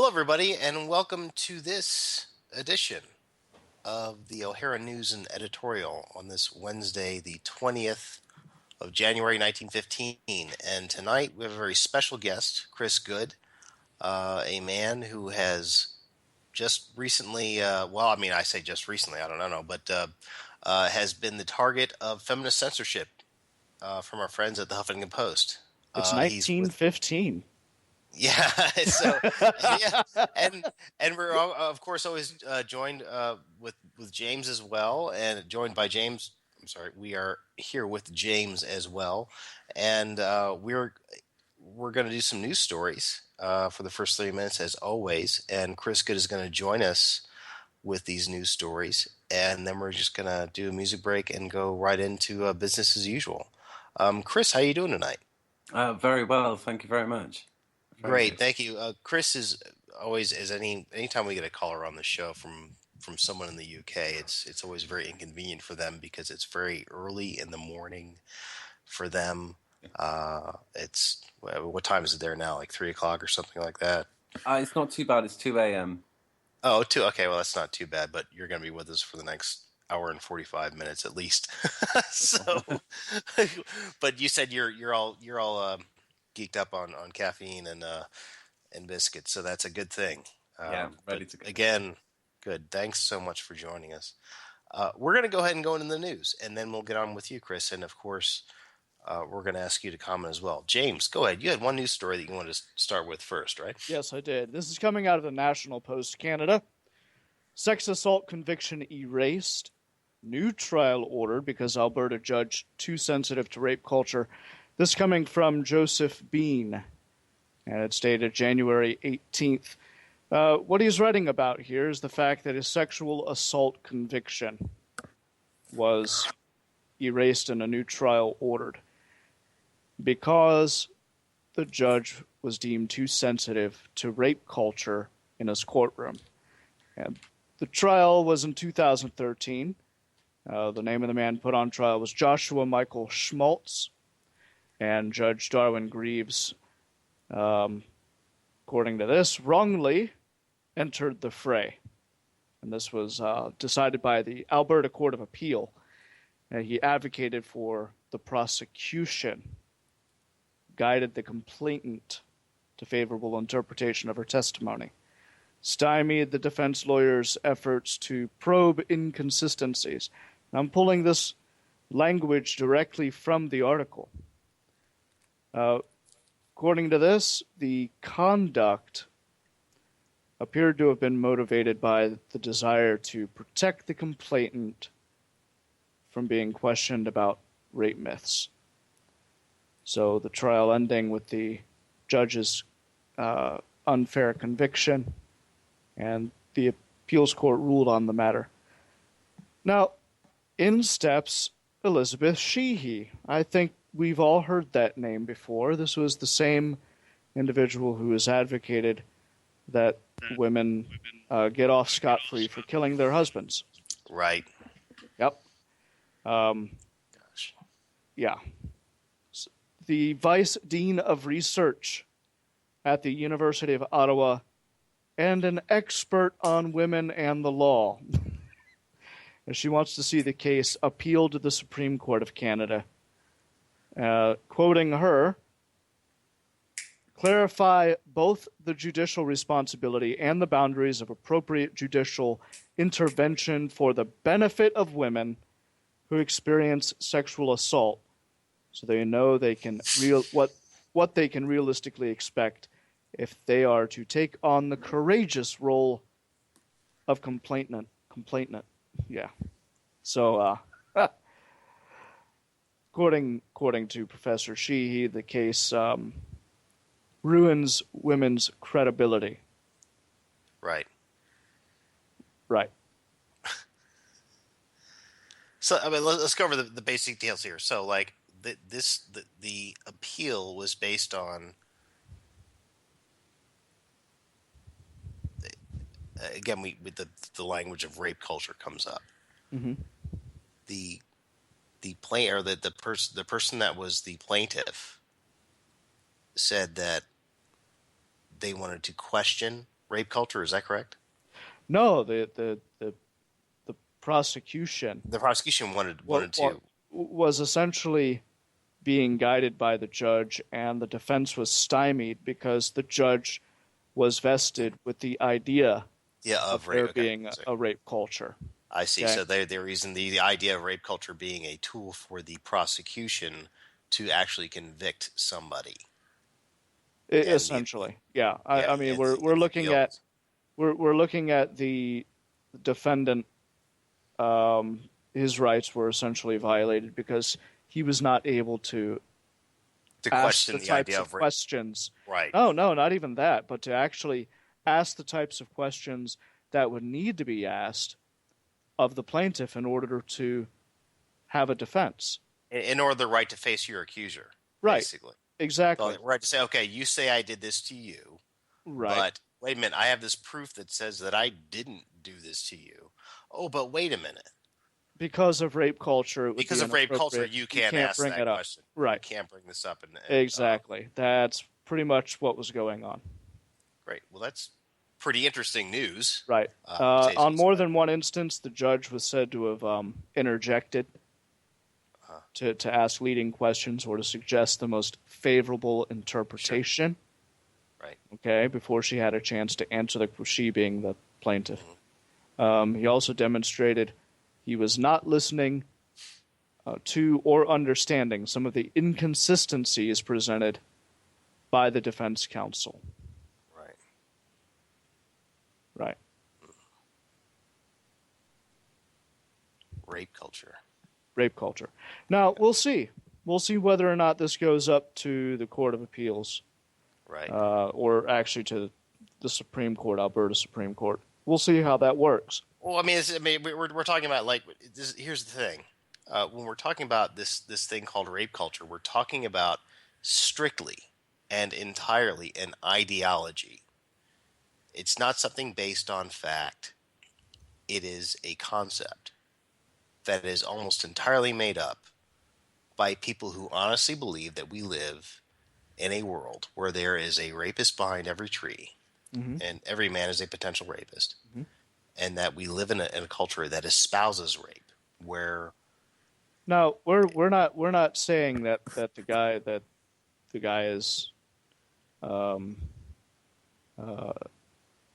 everybody, and welcome to this edition of the O'Hara News and Editorial on this Wednesday, the 20th of January, 1915. And tonight we have a very special guest, Chris Good, a man who has just recently, I say just recently, I don't know, but has been the target of feminist censorship from our friends at the Huffington Post. It's He's with 1915. Yeah, so yeah, and we're of course always joined with James as well, and joined by James. I'm sorry, we are here with James as well, and we're going to do some news stories for the first 30 minutes as always, and Chris Good is going to join us with these news stories, and then we're just going to do a music break and go right into business as usual. Chris, how you doing tonight? Very well, thank you very much. Very Great, good. thank you. Chris is always, as anytime we get a caller on the show from someone in the UK, it's always very inconvenient for them because it's very early in the morning for them. It's what time is it there now? Like 3 o'clock or something like that. It's not too bad. It's 2 a.m. Oh, two. Okay, well that's not too bad. But you're going to be with us for the next hour and 45 minutes at least. So, but you said you're all geeked up on caffeine and biscuits, so that's a good thing. Yeah, ready to go. Again, good. Thanks so much for joining us. We're going to go ahead and go into the news, and then we'll get on with you, Chris. And of course, we're going to ask you to comment as well. James, go ahead. You had one news story that you wanted to start with first, right? Yes, I did. This is coming out of the National Post Canada. Sex assault conviction erased. New trial ordered because Alberta judge too sensitive to rape culture. This coming from Joseph Bean, and it's dated January 18th. What he's writing about here is the fact that his sexual assault conviction was erased and a new trial ordered because the judge was deemed too sensitive to rape culture in his courtroom. And the trial was in 2013. The name of the man put on trial was Joshua Michael Schmaltz, and Judge Darwin Greaves, according to this, wrongly entered the fray. And this was decided by the Alberta Court of Appeal. And he advocated for the prosecution, guided the complainant to favorable interpretation of her testimony, stymied the defense lawyer's efforts to probe inconsistencies. And I'm pulling this language directly from the article. According to this, the conduct appeared to have been motivated by the desire to protect the complainant from being questioned about rape myths. So the trial ending with the judge's unfair conviction, and the appeals court ruled on the matter. Now, in steps Elizabeth Sheehy. I think we've all heard that name before. This was the same individual who has advocated that women get off scot-free for killing their husbands. Right. Yep. Yeah. The Vice Dean of Research at the University of Ottawa and an expert on women and the law. And she wants to see the case appealed to the Supreme Court of Canada. Quoting her, clarify both the judicial responsibility and the boundaries of appropriate judicial intervention for the benefit of women who experience sexual assault, so they know they can what they can realistically expect if they are to take on the courageous role of complainant. Yeah. So, according to Professor Sheehy, the case ruins women's credibility. Right. Right. So, I mean, let's go over the basic details here. So, like, the appeal was based on, again, the language of rape culture comes up. Mm-hmm. The person that was the plaintiff said that they wanted to question rape culture. Is that correct? No, the prosecution The prosecution wanted to. was essentially being guided by the judge, and the defense was stymied because the judge was vested with the idea of Of rape. there Okay. being a rape culture. I see. Okay? So they're using the idea of rape culture being a tool for the prosecution to actually convict somebody. Essentially, yeah. I mean, we're looking at we're looking at the defendant. His rights were essentially violated because he was not able to ask question the the types idea of of rape. questions. Right. No, not even that, but to actually ask the types of questions that would need to be asked of the plaintiff in order to have a defense. In order the right to face your accuser. Right. Basically. Exactly. So, right to say, okay, you say I did this to you, Right. but wait a minute, I have this proof that says that I didn't do this to you. Oh, but wait a minute. Because of rape culture, Because of rape culture, you can't ask bring that it up. question. Right. You can't bring this up. Exactly. That's pretty much what was going on. Great. Well, that's pretty interesting news. Right. On more than one instance, the judge was said to have interjected to ask leading questions or to suggest the most favorable interpretation. Sure. Right. Okay, before she had a chance to answer she being the plaintiff. He also demonstrated he was not listening to or understanding some of the inconsistencies presented by the defense counsel. Right. Right. Rape culture. Rape culture. Now, we'll see. We'll see whether or not this goes up to the Court of Appeals. Right. Or actually to the Supreme Court, Alberta Supreme Court. We'll see how that works. Well, I mean, we're talking about like here's the thing. When we're talking about this thing called rape culture, we're talking about strictly and entirely an ideology. It's not something based on fact. It is a concept that is almost entirely made up by people who honestly believe that we live in a world where there is a rapist behind every tree, and every man is a potential rapist, and that we live in a culture that espouses rape. Where now we're not saying that the guy is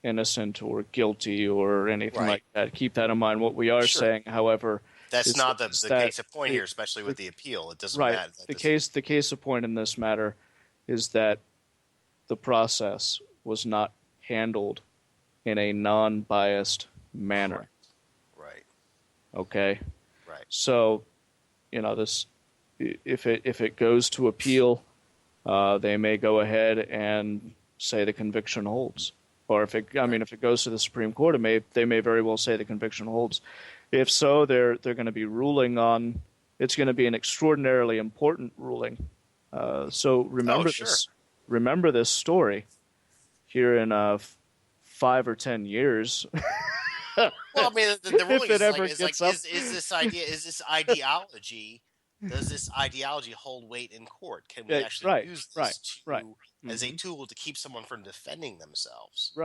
innocent or guilty or anything like that. Keep that in mind. What we are saying, however, that's not the case of point here, especially with the appeal. It doesn't matter. The case of point in this matter is that the process was not handled in a non-biased manner. Right. Okay. Right. So, this, if it goes to appeal, they may go ahead and say the conviction holds. Or if it goes to the Supreme Court, they may very well say the conviction holds. If so, they're going to be ruling on. It's going to be an extraordinarily important ruling. So remember this. Remember this story here in 5 or 10 years. Well, I mean, the ruling is this ideology? Does this ideology hold weight in court? Can we actually use this as a tool to keep someone from defending themselves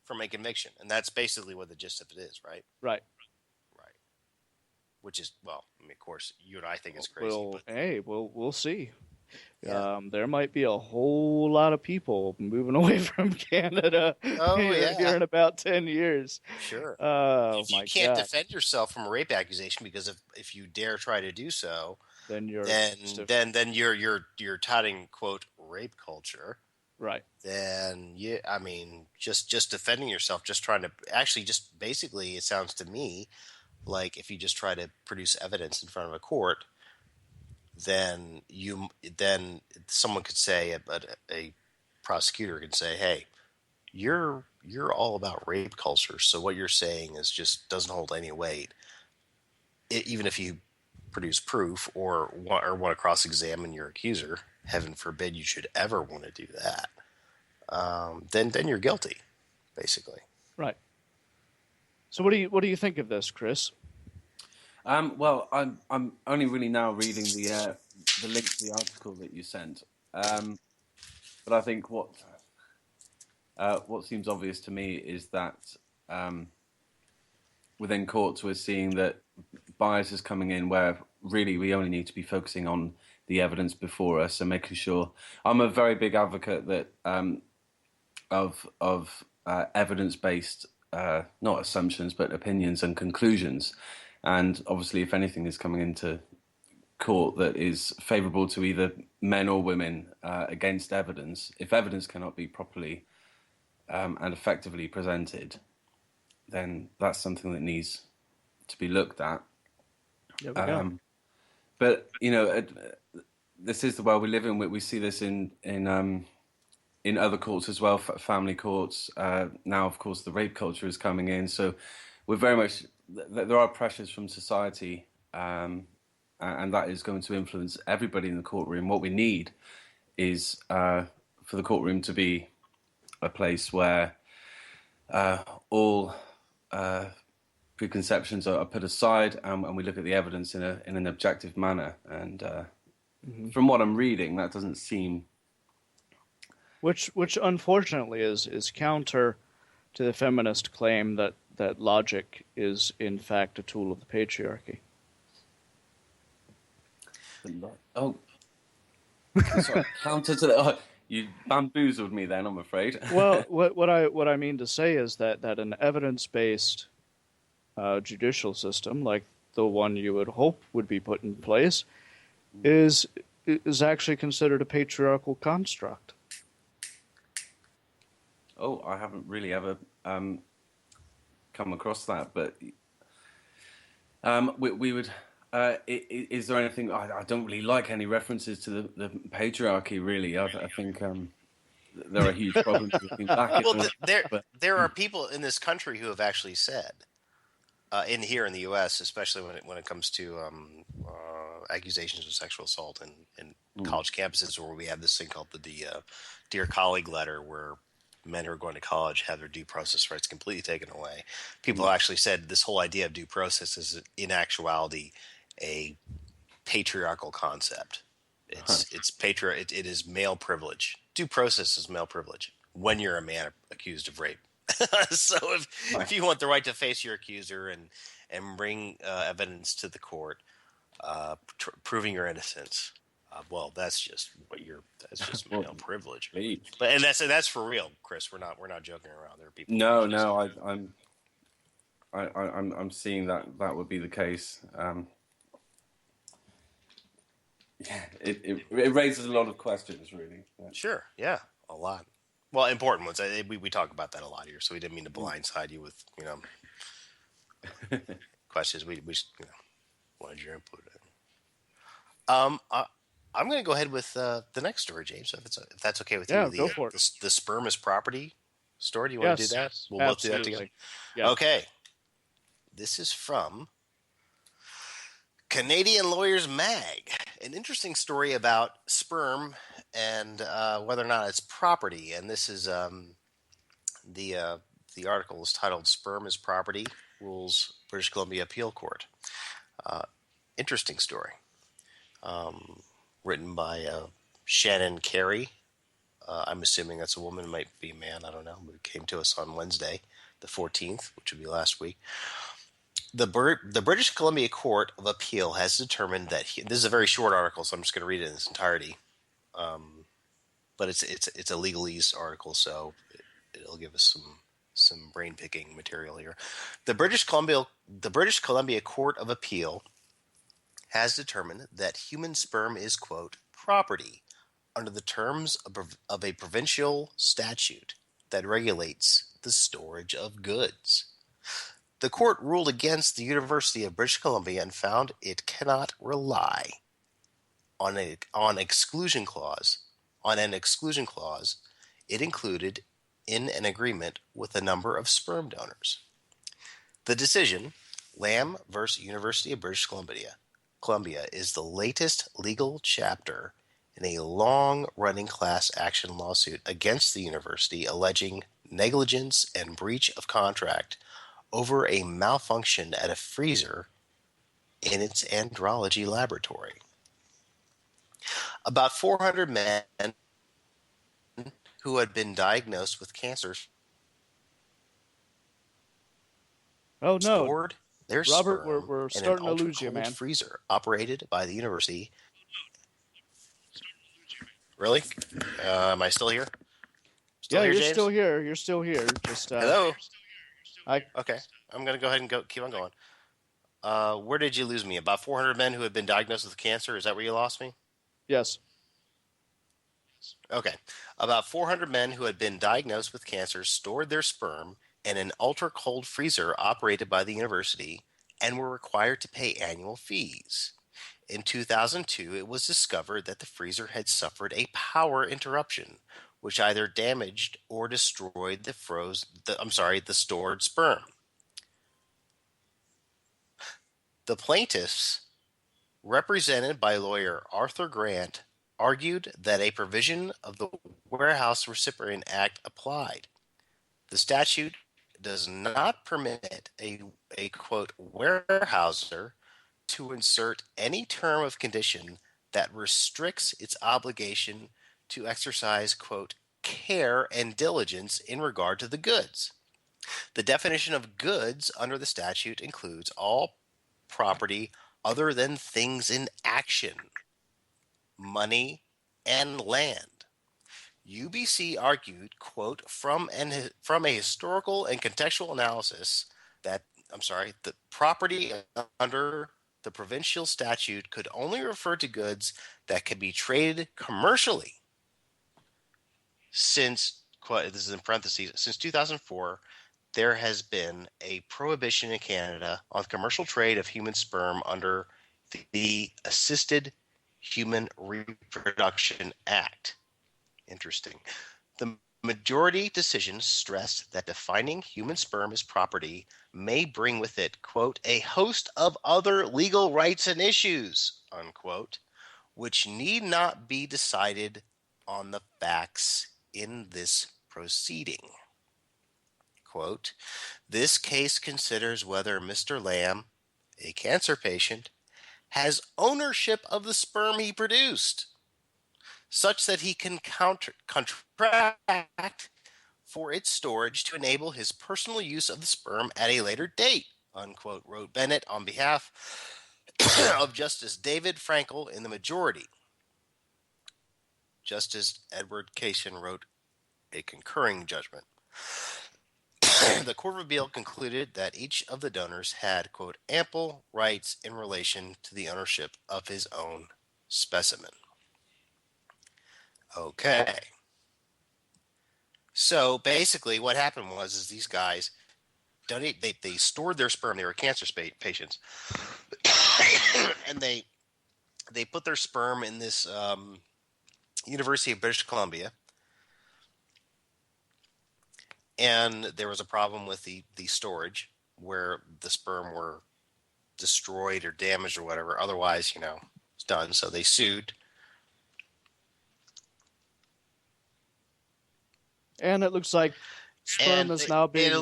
from a conviction? And that's basically what the gist of it is, right? Right. Which is, well, I mean, of course, you and I think it's crazy. We'll see. Yeah. There might be a whole lot of people moving away from Canada here in about 10 years. Sure. Oh, if you can't defend yourself from a rape accusation, because if you dare try to do so, then you're touting, quote, rape culture. Right. Then just defending yourself, just trying to actually just basically, it sounds to me like if you just try to produce evidence in front of a court, then someone could say, a prosecutor could say, hey, you're all about rape culture, so what you're saying is just doesn't hold any weight. Even if you produce proof or want to cross-examine your accuser, heaven forbid you should ever want to do that, then you're guilty, basically. Right. So what do you think of this, Chris? Well, I'm only really now reading the link to the article that you sent, but I think what seems obvious to me is that within courts we're seeing that bias is coming in where really we only need to be focusing on the evidence before us and making sure. I'm a very big advocate that of evidence-based, not assumptions, but opinions and conclusions. And obviously, if anything is coming into court that is favourable to either men or women against evidence, if evidence cannot be properly and effectively presented, then that's something that needs to be looked at. There we go. But this is the world we live in. We see this in other courts as well, family courts. Now, of course, the rape culture is coming in. So we're very much, there are pressures from society, and that is going to influence everybody in the courtroom. What we need is for the courtroom to be a place where all preconceptions are put aside, and we look at the evidence in an objective manner. And from what I'm reading, that doesn't seem... Which unfortunately is counter to the feminist claim that logic is in fact a tool of the patriarchy. Oh, sorry. Counter to that. Oh, you bamboozled me then, I'm afraid. Well, what I mean to say is that an evidence-based judicial system, like the one you would hope would be put in place, is actually considered a patriarchal construct. Oh, I haven't really ever come across that, but we would. Is there anything? I don't really like any references to the patriarchy. Really, I think there are huge problems looking back. Well, there are people in this country who have actually said, here in the U.S., especially when it comes to accusations of sexual assault in college campuses, where we have this thing called the Dear Colleague letter, where men who are going to college have their due process rights completely taken away. People actually said this whole idea of due process is in actuality a patriarchal concept. It is male privilege. Due process is male privilege when you're a man accused of rape. So if you want the right to face your accuser and bring evidence to the court proving your innocence, well, that's just male privilege. But and that's for real, Chris. We're not joking around. There are people. No, I'm seeing that would be the case. Yeah, it raises a lot of questions, really. Sure, yeah, a lot. Well, important ones. We talk about that a lot here, so we didn't mean to blindside you with questions. We wanted your input. I'm going to go ahead with the next story, James, if that's okay with you. Yeah, go for it. The sperm is property story. Do you want to do that? We'll both do that together. Yeah. Okay. This is from Canadian Lawyers Mag. An interesting story about sperm and whether or not it's property. And this is the article is titled "Sperm is Property: Rules British Columbia Appeal Court." Interesting story. Written by Shannon Carey. I'm assuming that's a woman, might be a man, I don't know. But it came to us on Wednesday, the 14th, which would be last week. The British Columbia Court of Appeal has determined that this is a very short article, so I'm just going to read it in its entirety. But it's a legalese article, so it'll give us some brain picking material here. The British Columbia Court of Appeal has determined that human sperm is, quote, property under the terms of a provincial statute that regulates the storage of goods. The court ruled against the University of British Columbia and found it cannot rely on an exclusion clause it included in an agreement with a number of sperm donors. The decision, Lamb versus University of British Columbia, is the latest legal chapter in a long-running class action lawsuit against the university alleging negligence and breach of contract over a malfunction at a freezer in its andrology laboratory. About 400 men who had been diagnosed with cancer Oh no, stored their Robert, sperm we're in an starting to lose you, ultra-cold man. freezer operated by the university. Really? Am I still here? Still Yeah, here, you're James? still here. You're still here. Just Hello? I Okay. I'm going to go ahead and keep on going. Where did you lose me? About 400 men who had been diagnosed with cancer. Is that where you lost me? yes. Okay. About 400 men who had been diagnosed with cancer stored their sperm in an ultra cold freezer operated by the university and were required to pay annual fees. In 2002, it was discovered that the freezer had suffered a power interruption, which either damaged or destroyed the stored sperm. The plaintiffs, represented by lawyer Arthur Grant, argued that a provision of the Warehouse Recipient Act applied. The statute does not permit a quote warehouser to insert any term of condition that restricts its obligation to exercise quote care and diligence in regard to the goods. The definition of goods under the statute includes all property other than things in action, money, and land. UBC argued, quote, from a historical and contextual analysis that, the property under the provincial statute could only refer to goods that could be traded commercially since, quote, this is in parentheses, since 2004, there has been a prohibition in Canada on commercial trade of human sperm under the Assisted Human Reproduction Act. Interesting. The majority decision stressed that defining human sperm as property may bring with it, quote, a host of other legal rights and issues, unquote, which need not be decided on the facts in this proceeding. Quote, this case considers whether Mr. Lamb, a cancer patient, has ownership of the sperm he produced, such that he can contract for its storage to enable his personal use of the sperm at a later date, unquote, wrote Bennett on behalf of Justice David Frankel in the majority. Justice Edward Cason wrote a concurring judgment. The Court of Appeal concluded that each of the donors had, quote, ample rights in relation to the ownership of his own specimen. Okay. So basically what happened was these guys they stored their sperm. They were cancer patients. And they put their sperm in this University of British Columbia. And there was a problem with the storage where the sperm were destroyed or damaged or whatever. Otherwise, it's done. So they sued. And it looks like sperm is now being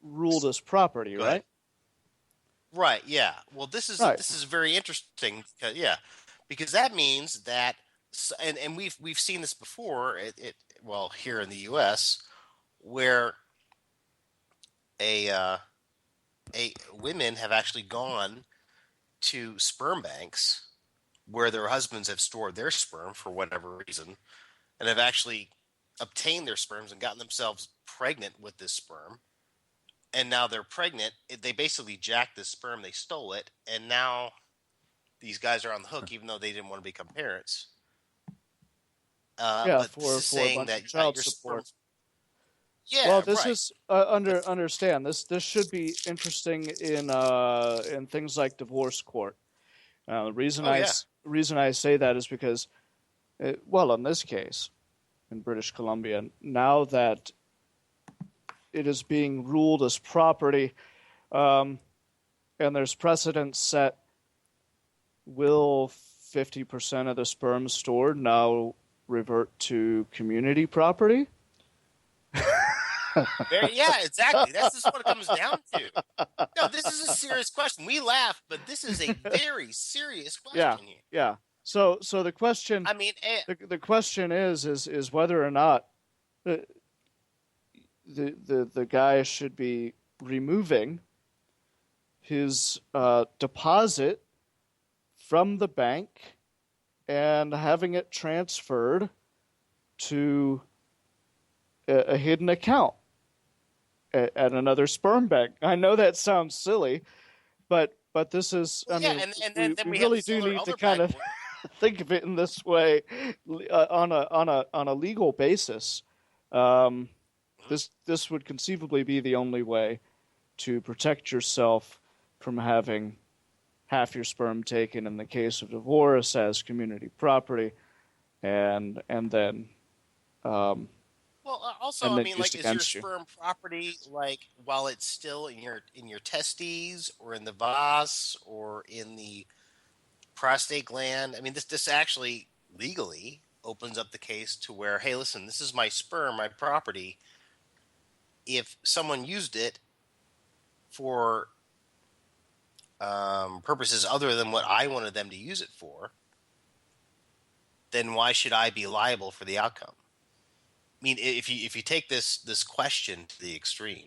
ruled as property, right? Right. Yeah. Well, this is very interesting. Because that means that, and we've seen this before. Here in the U.S. where women have actually gone to sperm banks where their husbands have stored their sperm for whatever reason, and have actually obtained their sperms and gotten themselves pregnant with this sperm. And now they're pregnant. They basically jacked this sperm. They stole it. And now these guys are on the hook, even though they didn't want to become parents. But for this is saying a bunch that of child your support. Yeah, well, this right. is understand this. This should be interesting in things like divorce court. The reason I say that is because, in this case, in British Columbia, now that it is being ruled as property, and there's precedent set, will 50% of the sperm stored now revert to community property? Yeah, exactly. That's just what it comes down to. No, this is a serious question. We laugh, but this is a very serious question here. Yeah. So the question, I mean, the question is whether or not uh, the guy should be removing his deposit from the bank and having it transferred to a hidden account at another sperm bank. I know that sounds silly, but this is, I Yeah, mean, and then we we have really this do need to other kind bank of think of it in this way on a legal basis. Um, this would conceivably be the only way to protect yourself from having half your sperm taken in the case of divorce as community property, and then um, Well, also, and I then mean, used like, is your against you. sperm property like while it's still in your testes or in the vas or in the prostate gland? I mean, this actually legally opens up the case to where, hey, listen, this is my sperm, my property. If someone used it for purposes other than what I wanted them to use it for, then why should I be liable for the outcome? I mean, if you take this question to the extreme,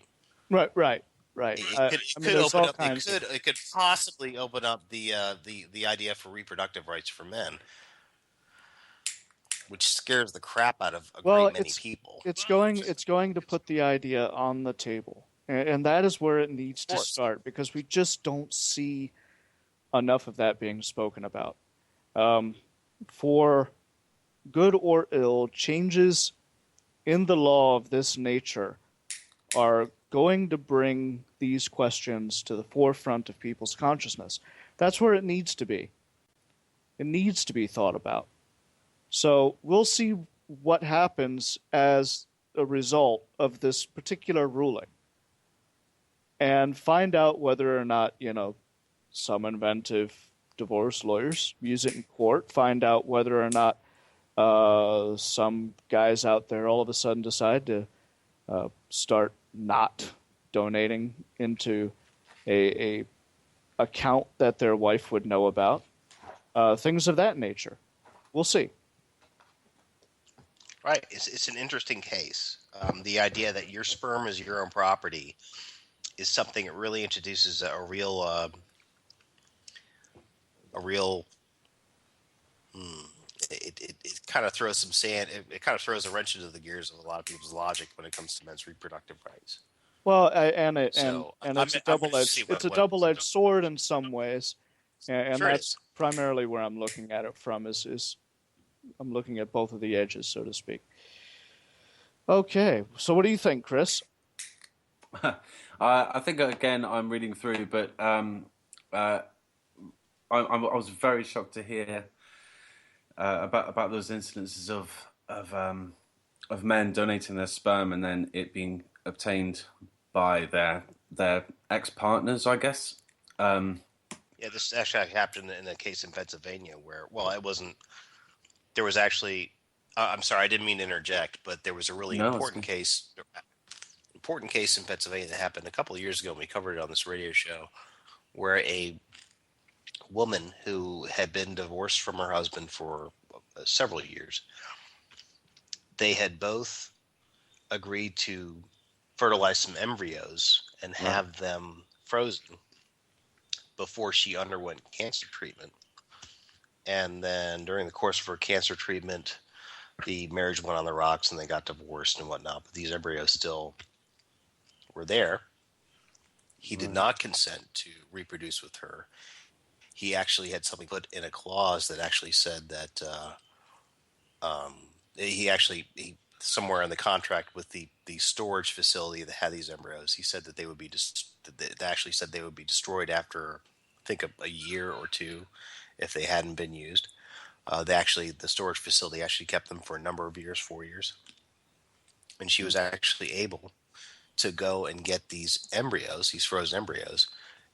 Right, right, right. I it mean, could there's open all up kinds of it could possibly open up the idea for reproductive rights for men, which scares the crap out of a well, great many people. it's going to put the idea on the table, and that is where it needs Of to course. start because we just don't see enough of that being spoken about. Um, for good or ill, changes in the law of this nature are going to bring these questions to the forefront of people's consciousness. That's where it needs to be. It needs to be thought about. So we'll see what happens as a result of this particular ruling and find out whether or not, some inventive divorce lawyers use it in court, find out whether or not some guys out there all of a sudden decide to start not donating into a account that their wife would know about, things of that nature. We'll see. Right. It's an interesting case. The idea that your sperm is your own property is something that really introduces a real. Hmm, it kind of throws some sand. It kind of throws a wrench into the gears of a lot of people's logic when it comes to men's reproductive rights. Well, So and I'm it's a I'm double interested to see edged it's a what double edged sword in some ways, and sure it that's is. primarily where I'm looking at it from. Is I'm looking at both of the edges, so to speak. Okay, so what do you think, Chris? I think again I'm reading through, but uh, I was very shocked to hear about those incidences of men donating their sperm and then it being obtained by their ex partners, I guess. Um, Yeah, this actually happened in a case in Pennsylvania where, well, it wasn't. There was actually. I'm sorry, I didn't mean to interject, but there was a really no, it's good. important case in Pennsylvania that happened a couple of years ago. And we covered it on this radio show, where a woman who had been divorced from her husband for several years, they had both agreed to fertilize some embryos and Right. have them frozen before she underwent cancer treatment. And then during the course of her cancer treatment, the marriage went on the rocks and they got divorced and whatnot. But these embryos still were there. He did Right. not consent to reproduce with her. He actually had something put in a clause that actually said that he somewhere in the contract with the storage facility that had these embryos, he said that they would be they actually said they would be destroyed after I think a year or two if they hadn't been used. The storage facility actually kept them for a number of years, 4 years, and she was actually able to go and get these embryos, these frozen embryos,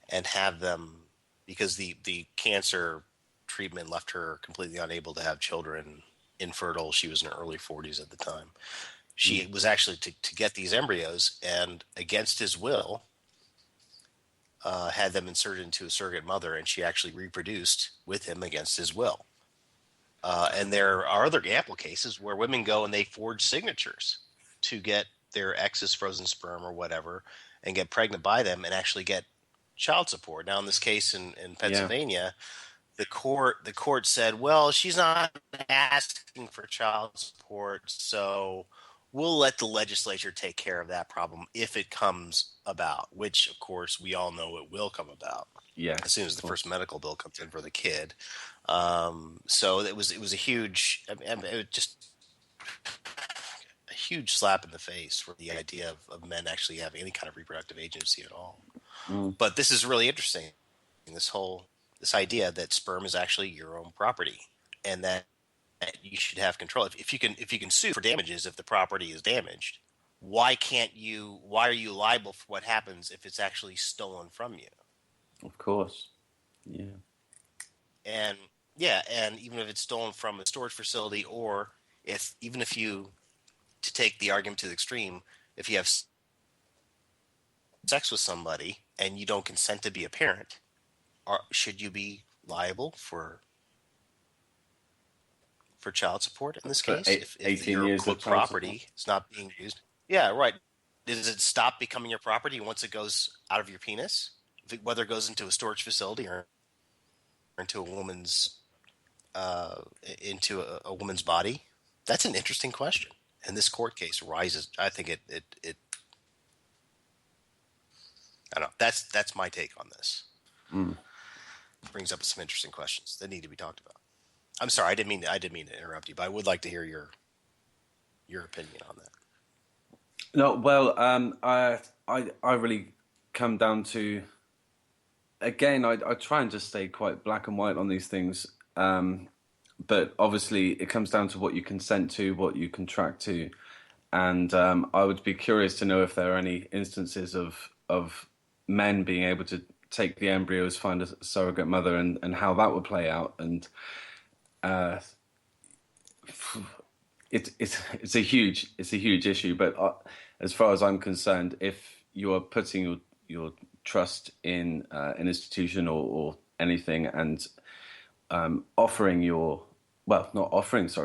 and have them because the cancer treatment left her completely unable to have children, infertile. She was in her early 40s at the time. Mm. She was actually to get these embryos and against his will had them inserted into a surrogate mother, and she actually reproduced with him against his will. And there are other ample cases where women go and they forge signatures to get their ex's frozen sperm or whatever and get pregnant by them and actually get child support. Now, in this case in Yeah. Pennsylvania, the court said, well, she's not asking for child support, so we'll let the legislature take care of that problem if it comes about, which of course we all know it will come about Yes. as soon as the first medical bill comes in for the kid. So it was a huge, I mean, it was just a huge slap in the face for the idea of men actually having any kind of reproductive agency at all. But this is really interesting. This idea that sperm is actually your own property and that you should have control. If you can sue for damages if the property is damaged, why are you liable for what happens if it's actually stolen from you? Of course. Yeah. And even if it's stolen from a storage facility, or to take the argument to the extreme, if you have sex with somebody and you don't consent to be a parent, should you be liable for child support in this case? If 18 your years quote of child property is not being used? Yeah, right. Does it stop becoming your property once it goes out of your penis? Whether it goes into a storage facility or into a woman's body? That's an interesting question. And this court case rises. I think it I don't know. That's my take on this. It brings up some interesting questions that need to be talked about. I'm sorry, I didn't mean to interrupt you, but I would like to hear your opinion on that. No, well, I really come down to, again, I try and just stay quite black and white on these things, but obviously it comes down to what you consent to, what you contract to, and I would be curious to know if there are any instances of men being able to take the embryos, find a surrogate mother, and how that would play out, and it's a huge issue. But as far as I'm concerned, if you are putting your trust in an institution or anything, and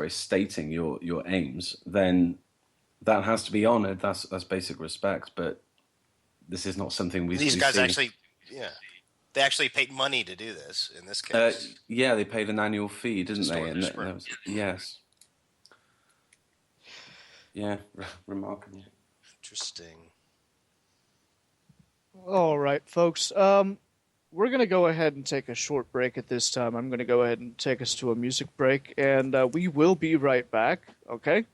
stating your aims, then that has to be honored. That's basic respect. But this is not something these guys see. Actually, yeah. They actually paid money to do this in this case. Yeah, they paid an annual fee, didn't they? And yes. Yeah, remarkable. Interesting. All right, folks. We're going to go ahead and take a short break at this time. I'm going to go ahead and take us to a music break, and we will be right back, okay?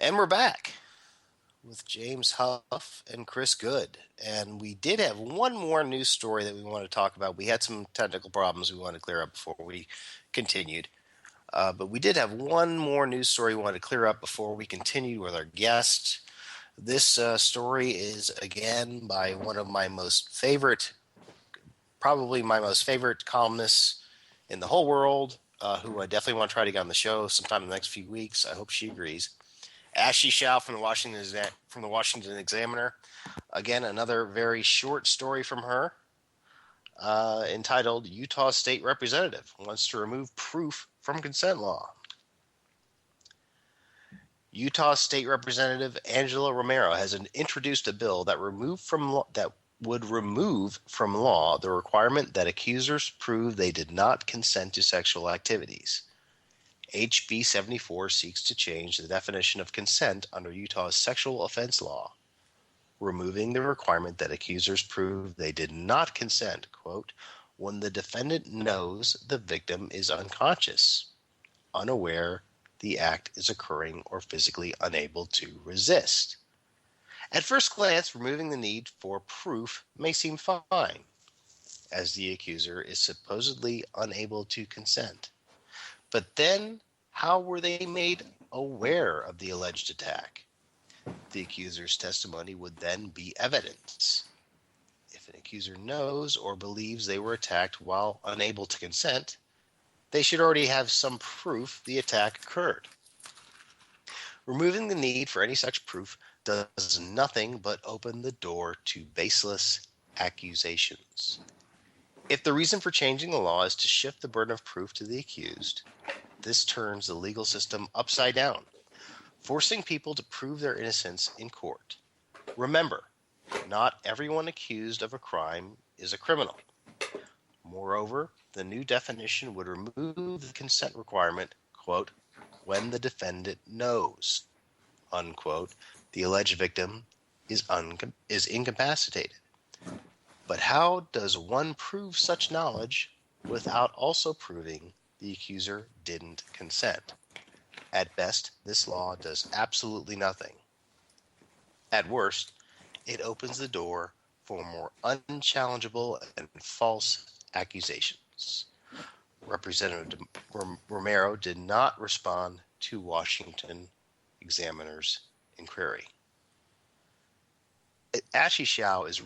And we're back with James Huff and Chris Good. And we did have one more news story that we want to talk about. We had some technical problems we wanted to clear up before we continued. But we did have one more news story we wanted to clear up before we continued with our guest. This story is, again, by one of my most favorite, probably my most favorite columnists in the whole world, who I definitely want to try to get on the show sometime in the next few weeks. I hope she agrees. Ashley Shao from the Washington Examiner. Again, another very short story from her, entitled "Utah State Representative Wants to Remove Proof from Consent Law." Utah State Representative Angela Romero has introduced a bill that would remove from law the requirement that accusers prove they did not consent to sexual activities. HB 74 seeks to change the definition of consent under Utah's sexual offense law, removing the requirement that accusers prove they did not consent, quote, when the defendant knows the victim is unconscious, unaware the act is occurring, or physically unable to resist. At first glance, removing the need for proof may seem fine, as the accuser is supposedly unable to consent. But then, how were they made aware of the alleged attack? The accuser's testimony would then be evidence. If an accuser knows or believes they were attacked while unable to consent, they should already have some proof the attack occurred. Removing the need for any such proof does nothing but open the door to baseless accusations. If the reason for changing the law is to shift the burden of proof to the accused, this turns the legal system upside down, forcing people to prove their innocence in court. Remember, not everyone accused of a crime is a criminal. Moreover, the new definition would remove the consent requirement, quote, when the defendant knows, unquote, the alleged victim is incapacitated. But how does one prove such knowledge without also proving the accuser didn't consent? At best, this law does absolutely nothing. At worst, it opens the door for more unchallengeable and false accusations. Representative Romero did not respond to Washington Examiner's inquiry. Ashley Shao is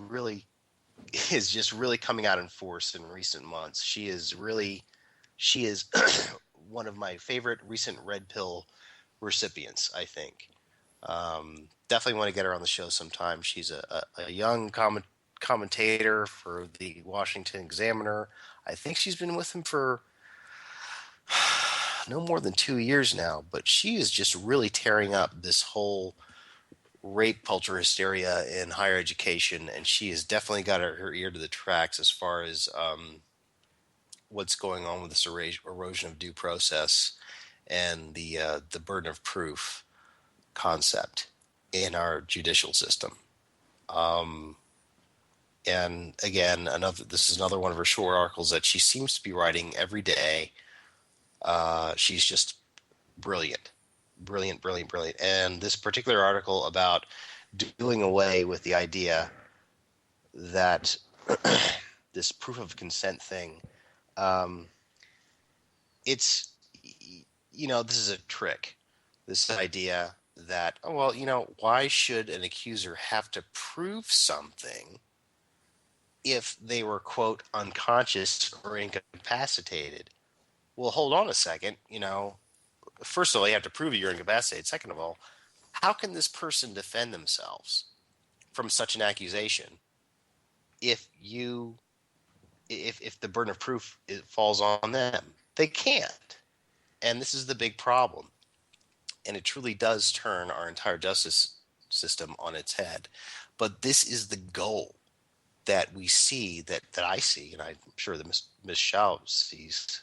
just really coming out in force in recent months. She is one of my favorite recent red pill recipients, I think. Definitely want to get her on the show sometime. She's a young commentator for the Washington Examiner. I think she's been with him for no more than 2 years now, but she is just really tearing up this whole rape culture hysteria in higher education, and she has definitely got her ear to the tracks as far as what's going on with this erosion of due process and the burden of proof concept in our judicial system. And again, this is another one of her short articles that she seems to be writing every day. She's just brilliant. And this particular article about doing away with the idea that this proof of consent thing, this is a trick. This idea that, why should an accuser have to prove something if they were, quote, unconscious or incapacitated? Well, hold on a second. First of all, you have to prove you're incapacitated. Second of all, how can this person defend themselves from such an accusation if the burden of proof falls on them? They can't. And this is the big problem. And it truly does turn our entire justice system on its head. But this is the goal that we see, that I see, and I'm sure that Ms. Shao sees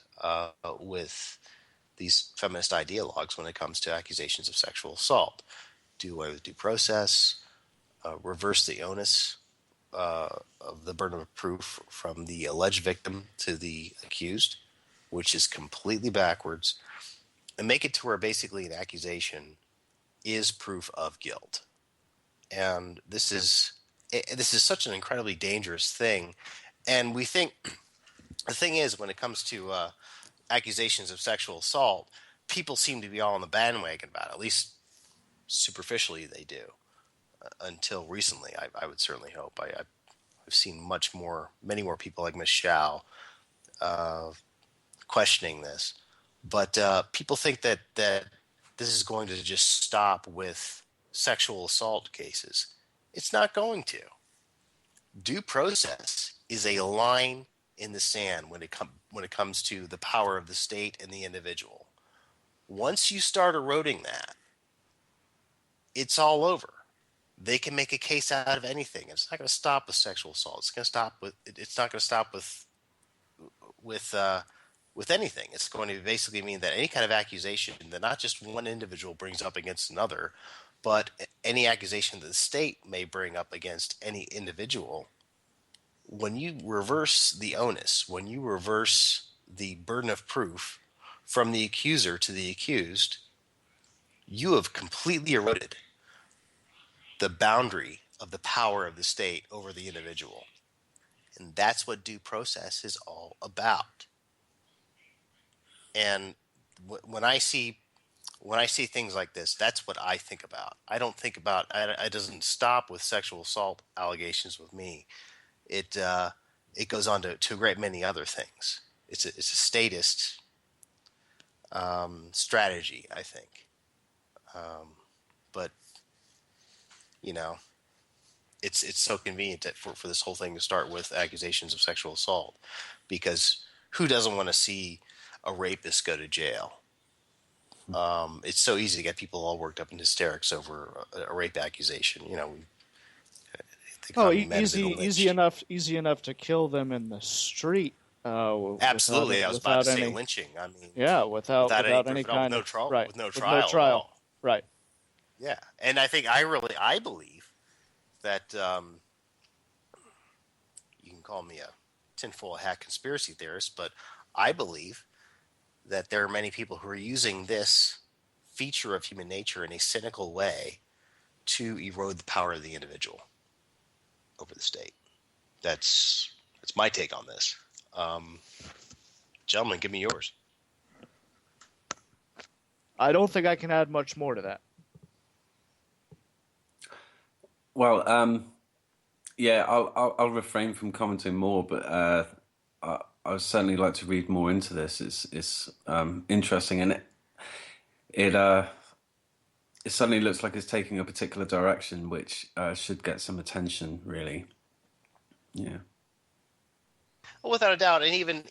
with these feminist ideologues when it comes to accusations of sexual assault. Do away with due process, reverse the onus of the burden of proof from the alleged victim to the accused, which is completely backwards, and make it to where basically an accusation is proof of guilt. And this is such an incredibly dangerous thing. And we think the thing is, when it comes to accusations of sexual assault, people seem to be all on the bandwagon about it. At least superficially they do. Until recently, I would certainly hope. I've seen many more people like Michelle questioning this. But people think that this is going to just stop with sexual assault cases. It's not going to. Due process is a line in the sand when it comes to the power of the state and the individual. Once you start eroding that, it's all over. They can make a case out of anything. It's not going to stop with sexual assault. It's not going to stop with anything. It's going to basically mean that any kind of accusation that not just one individual brings up against another, but any accusation that the state may bring up against any individual, when you reverse the onus, when you reverse the burden of proof from the accuser to the accused, you have completely eroded the boundary of the power of the state over the individual. And that's what due process is all about. And when I see things like this, that's what I think about. I don't think about. It doesn't stop with sexual assault allegations with me. It goes on to a great many other things. It's a statist strategy, I think. But you know, it's so convenient for this whole thing to start with accusations of sexual assault, because who doesn't want to see a rapist go to jail? It's so easy to get people all worked up in hysterics over a rape accusation. Easy enough to kill them in the street. Absolutely, I was about to say any, lynching. I mean, without any kind of right, with no with trial, no trial, at all. right? Yeah, and I think I believe that you can call me a tinfoil hat conspiracy theorist, but I believe that there are many people who are using this feature of human nature in a cynical way to erode the power of the individual over the state. That's my take on this. Gentlemen, give me yours. I don't think I can add much more to that. Well, yeah, I'll refrain from commenting more, but I would certainly like to read more into this. It's interesting, and it suddenly looks like it's taking a particular direction, which should get some attention, really. Yeah. Well, without a doubt, and even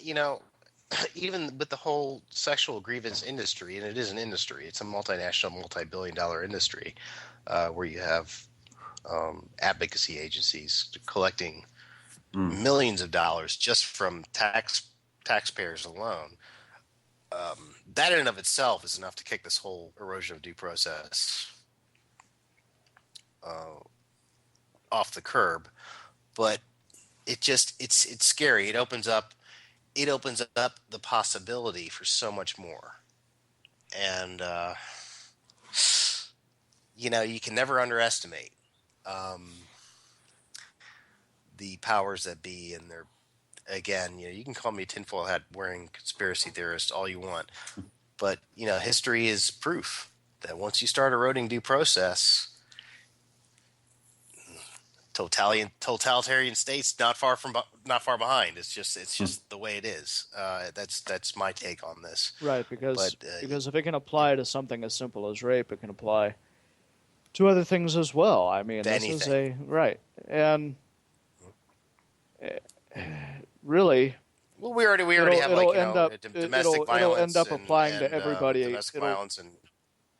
even with the whole sexual grievance industry, and it is an industry, it's a multinational, multi-billion-dollar industry, where you have advocacy agencies collecting millions of dollars just from taxpayers alone. That in and of itself is enough to kick this whole erosion of due process off the curb. But it's scary. It opens up the possibility for so much more. And you can never underestimate the powers that be, and their, again, you can call me a tinfoil hat wearing conspiracy theorist all you want, but history is proof that once you start eroding due process, totalitarian states not far behind. It's just the way it is. That's my take on this. Right, because if it can apply to something as simple as rape, it can apply to other things as well. I mean, this is right, and really. Well, we already have domestic violence. It'll end up applying to everybody. Domestic violence and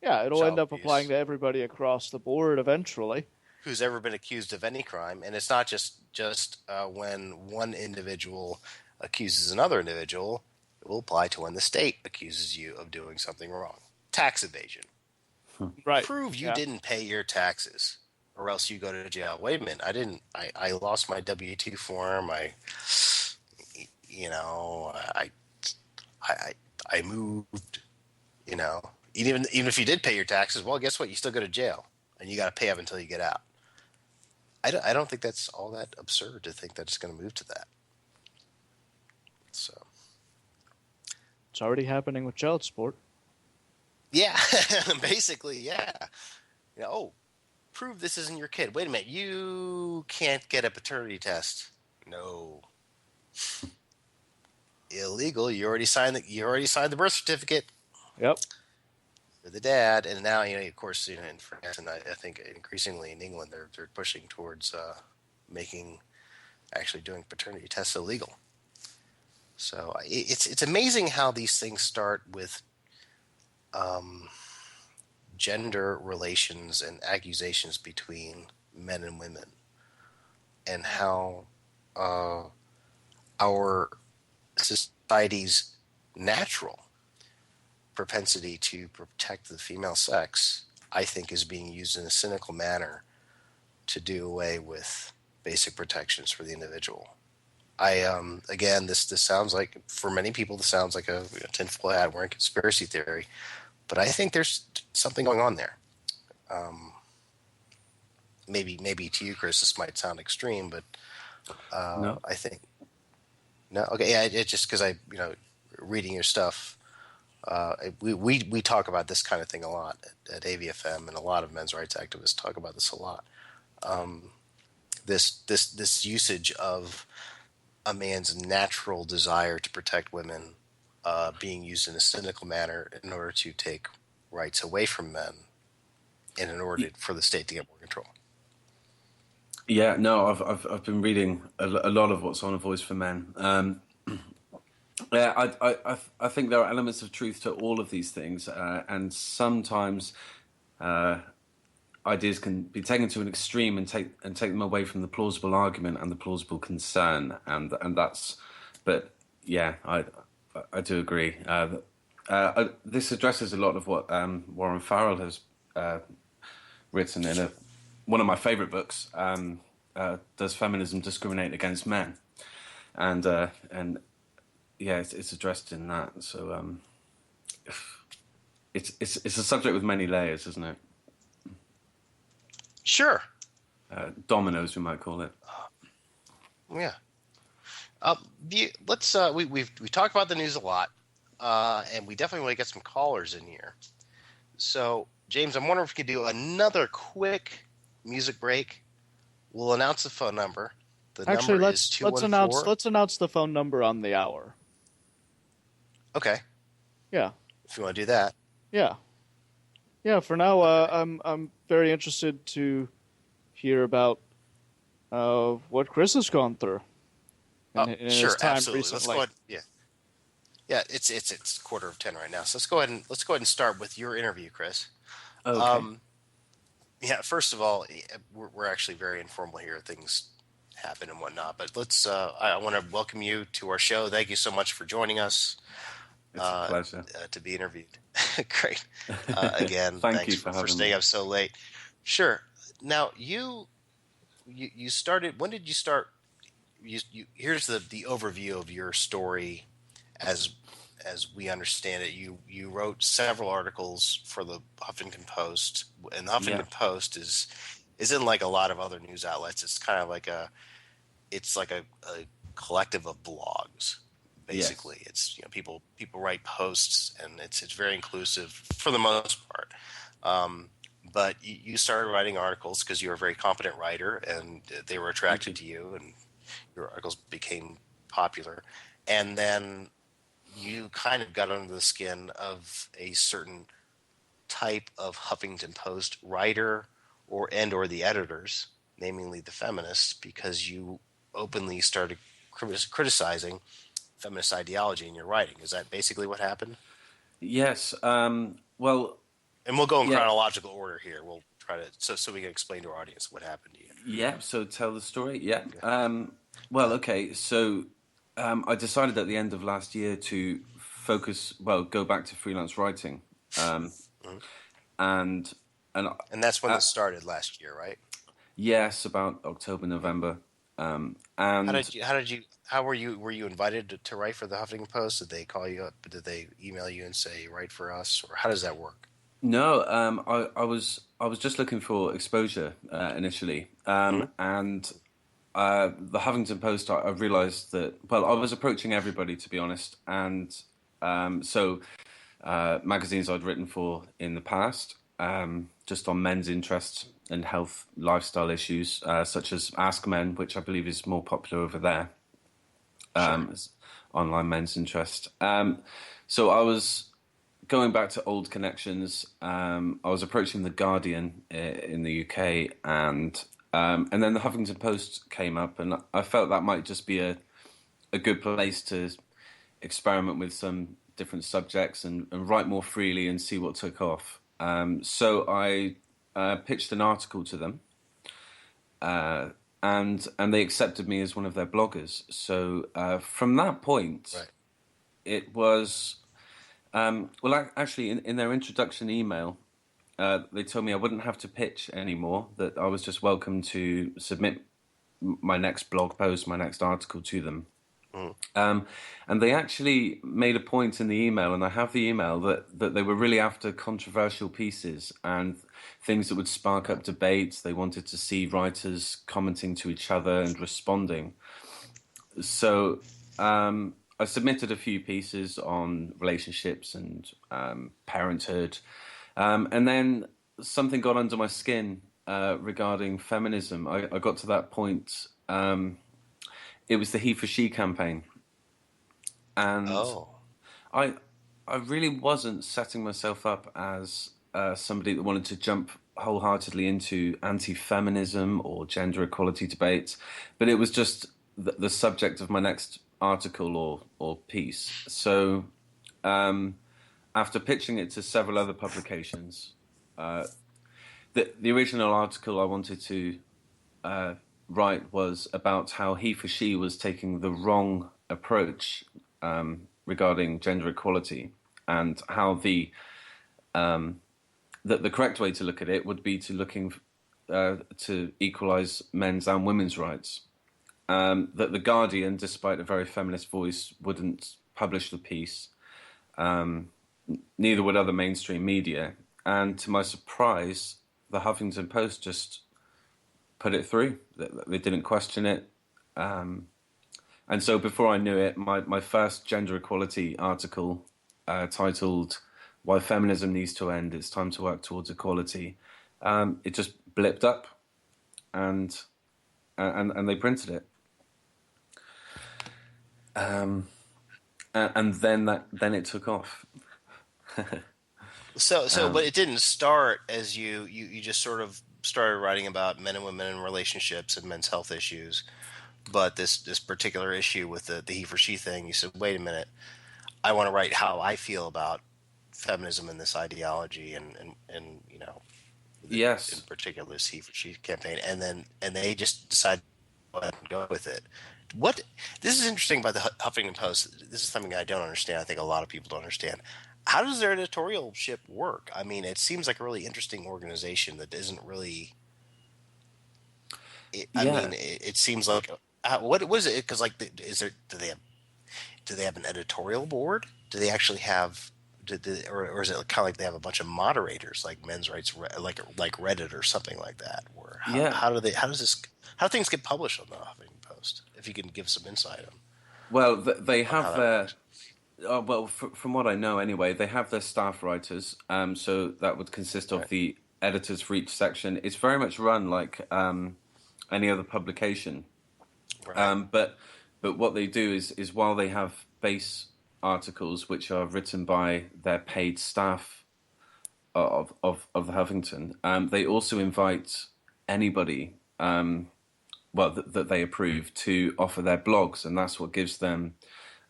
it'll end up applying to everybody across the board eventually. Who's ever been accused of any crime, and it's not just when one individual accuses another individual. It will apply to when the state accuses you of doing something wrong. Tax evasion. Right. Prove you didn't pay your taxes, or else you go to jail. Wait a minute, I didn't. I lost my W-2 form. I moved. even if you did pay your taxes, well, guess what? You still go to jail, and you got to pay up until you get out. I don't think that's all that absurd to think that it's going to move to that. So It's already happening with child support. yeah, basically, yeah. Oh, prove this isn't your kid. Wait a minute, you can't get a paternity test. No, illegal. You already signed the birth certificate. Yep. For the dad, and now of course, in France, and I think increasingly in England, they're pushing towards actually doing paternity tests illegal. So it's amazing how these things start with gender relations and accusations between men and women, and how our society's natural propensity to protect the female sex, I think, is being used in a cynical manner to do away with basic protections for the individual. Again, this sounds like, for many people, this sounds like a tinfoil hat wearing conspiracy theory, but I think there's something going on there. Maybe to you, Chris, this might sound extreme, but No. I think no. Okay, yeah, it's just because reading your stuff. We talk about this kind of thing a lot at AVFM, and a lot of men's rights activists talk about this a lot. This usage of a man's natural desire to protect women being used in a cynical manner in order to take rights away from men, and in order for the state to get more control. Yeah, no, I've been reading a lot of what's on A Voice for Men. Yeah, I think there are elements of truth to all of these things, and sometimes ideas can be taken to an extreme and take them away from the plausible argument and the plausible concern, and that's. But yeah, I do agree. This addresses a lot of what Warren Farrell has written in one of my favorite books. Does feminism discriminate against men? And yeah, it's addressed in that. So it's a subject with many layers, isn't it? Sure. Dominoes, we might call it. Yeah. Let's we talk about the news a lot, and we definitely want to get some callers in here. So, James, I'm wondering if we could do another quick music break. We'll announce the phone number. The Actually, number let's is 214. let's announce the phone number on the hour. Okay. Yeah. If you want to do that. Yeah. Yeah. For now, I'm very interested to hear about what Chris has gone through. In his Sure, time absolutely. recently. Let's go ahead. Yeah. Yeah, it's 9:45 right now. So let's go ahead and start with your interview, Chris. Okay. Yeah, first of all, we're actually very informal here. Things happen and whatnot, but let's. I want to welcome you to our show. Thank you so much for joining us. It's a pleasure. To be interviewed. Great. Again, Thank thanks you for for having staying me. up so late. Sure. Now you started. When did you start? Here's the overview of your story, as we understand it. You wrote several articles for the Huffington Post, and the Huffington Post isn't like a lot of other news outlets. It's kind of like a collective of blogs. Basically, It's people write posts, and it's very inclusive for the most part. But you started writing articles because you're a very competent writer, and they were attracted to you, and your articles became popular. And then you kind of got under the skin of a certain type of Huffington Post writer or the editors, namely the feminists, because you openly started criticizing feminist ideology in your writing. Is that basically what happened? Yes. Well, and we'll go in chronological order here. We'll try to so we can explain to our audience what happened to you. Yeah. So tell the story. Yeah. Well, okay. So I decided at the end of last year to go back to freelance writing, and that's when it started last year, right? Yes, about October, November. And how were you invited to write for the Huffington Post? Did they call you up? Did they email you and say write for us, or how does that work? No, I was just looking for exposure initially, Hmm? and the Huffington Post. I realised that well, I was approaching everybody to be honest, and so magazines I'd written for in the past, just on men's interests and health lifestyle issues, such as Ask Men, which I believe is more popular over there, Sure. as online men's interest. So I was going back to old connections. I was approaching the Guardian in the UK, and then the Huffington Post came up, and I felt that might just be a good place to experiment with some different subjects and write more freely and see what took off. So I pitched an article to them, and they accepted me as one of their bloggers. So from that point, Right. it was well, actually, in their introduction email, they told me I wouldn't have to pitch anymore. That I was just welcome to submit my next blog post, my next article to them. Mm. Um, and they actually made a point in the email, and I have the email that they were really after controversial pieces and things that would spark up debates. They wanted to see writers commenting to each other and responding. So I submitted a few pieces on relationships and parenthood, and then something got under my skin regarding feminism. I got to that point. It was the He for She campaign, and Oh. I I really wasn't setting myself up as somebody that wanted to jump wholeheartedly into anti-feminism or gender equality debates, but it was just the subject of my next article or piece. So after pitching it to several other publications, the original article I wanted to write was about how He for She was taking the wrong approach regarding gender equality, and how the correct way to look at it would be to looking to equalize men's and women's rights. That the Guardian, despite a very feminist voice, wouldn't publish the piece. Neither would other mainstream media. And to my surprise, the Huffington Post just put it through. They didn't question it. And so before I knew it, my first gender equality article titled "Why Feminism Needs to End: It's Time to Work Towards Equality," it just blipped up, and and they printed it. And then it took off. But it didn't start as you just sort of started writing about men and women and relationships and men's health issues. But this particular issue with the he for she thing, you said, wait a minute, I want to write how I feel about feminism and this ideology, and in Yes. particular this he for she campaign, and they just decided to go ahead and go with it. What This is interesting about the Huffington Post. This is something I don't understand. I think a lot of people don't understand. How does their editorialship work? I mean, it seems like a really interesting organization that isn't really. I Yeah. mean, it seems like what is it? Because like, is there do they have an editorial board? Do they actually have? Or is it kind of like they have a bunch of moderators like men's rights, like Reddit or something like that? Or Yeah. how do things get published on the Huffington Post? If you can give some insight Well, they on how have that their works. well, from what I know anyway, they have their staff writers. So that would consist of Right. the editors for each section. It's very much run like any other publication. Right. But what they do is while they have base articles which are written by their paid staff of the Huffington, they also invite anybody well that they approve to offer their blogs, and that's what gives them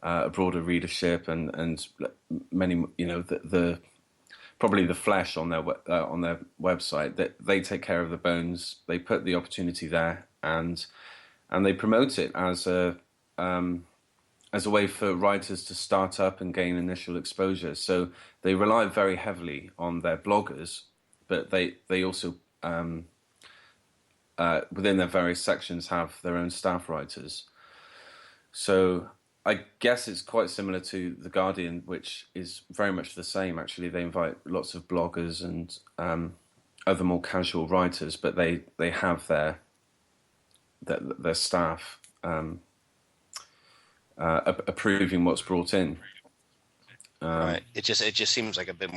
a broader readership and many the probably the flesh on their website. That they take care of the bones, they put the opportunity there, and they promote it as a way for writers to start up and gain initial exposure. So they rely very heavily on their bloggers, but they also within their various sections have their own staff writers. So I guess it's quite similar to The Guardian, which is very much the same. Actually, they invite lots of bloggers and other more casual writers, but they have their staff approving what's brought in. Right. It just seems like a bit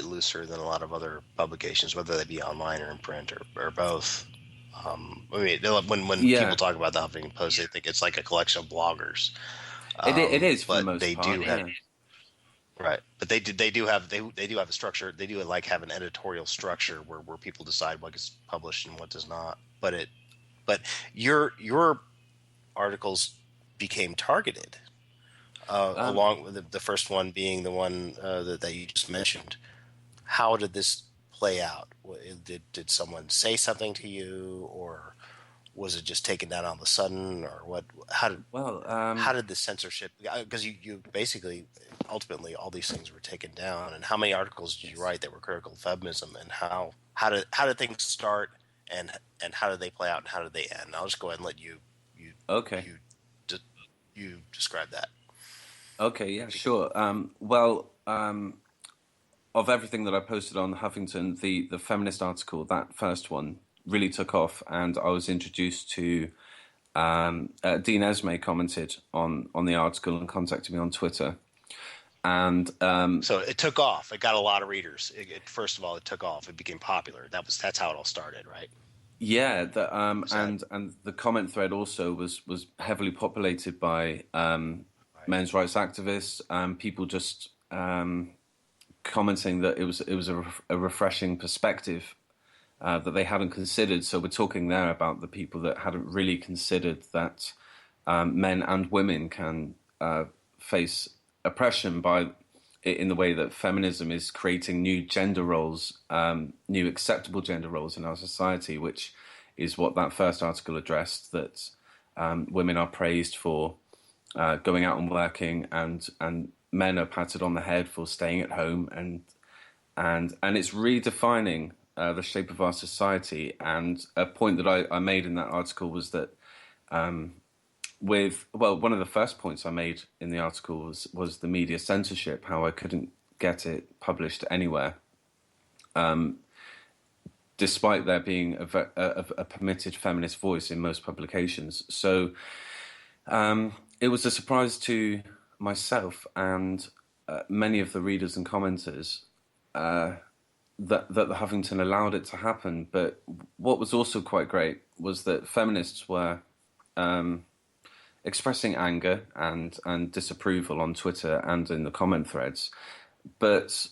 looser than a lot of other publications, whether they be online or in print or both. I mean, when people Yeah, talk about the Huffington Post, they think it's like a collection of bloggers. it is for the But most they part. do have Yeah. right. But they do have a structure. They do like have an editorial structure where people decide what gets published and what does not. But your articles became targeted. Um, Along with the first one being the one that you just mentioned. How did this play out? Did someone say something to you, or was it just taken down all of a sudden, or what? well, How did the censorship? Because you basically ultimately all these things were taken down. And how many articles did you write that were critical of feminism? And how did things start? And how did they play out? And how did they end? I'll just go ahead and let you okay. you you describe that. Okay, yeah, sure. Of everything that I posted on Huffington, the feminist article, that first one, really took off, and I was introduced to Dean Esme commented on the article and contacted me on Twitter, and So it took off. It got a lot of readers. First of all, it took off. It became popular. That's how it all started, right? yeah, Was that and the comment thread also was heavily populated by right? men's rights activists, people just commenting that it was a refreshing perspective that they hadn't considered. So we're talking there about the people that hadn't really considered that men and women can face oppression in the way that feminism is creating new gender roles, new acceptable gender roles in our society, which is what that first article addressed. That women are praised for going out and working, and men are patted on the head for staying at home, and it's redefining the shape of our society. And a point that I made in that article was that one of the first points I made in the article was the media censorship, how I couldn't get it published anywhere, despite there being a permitted feminist voice in most publications. So it was a surprise to myself and many of the readers and commenters that the Huffington allowed it to happen. But what was also quite great was that feminists were expressing anger and disapproval on Twitter and in the comment threads. But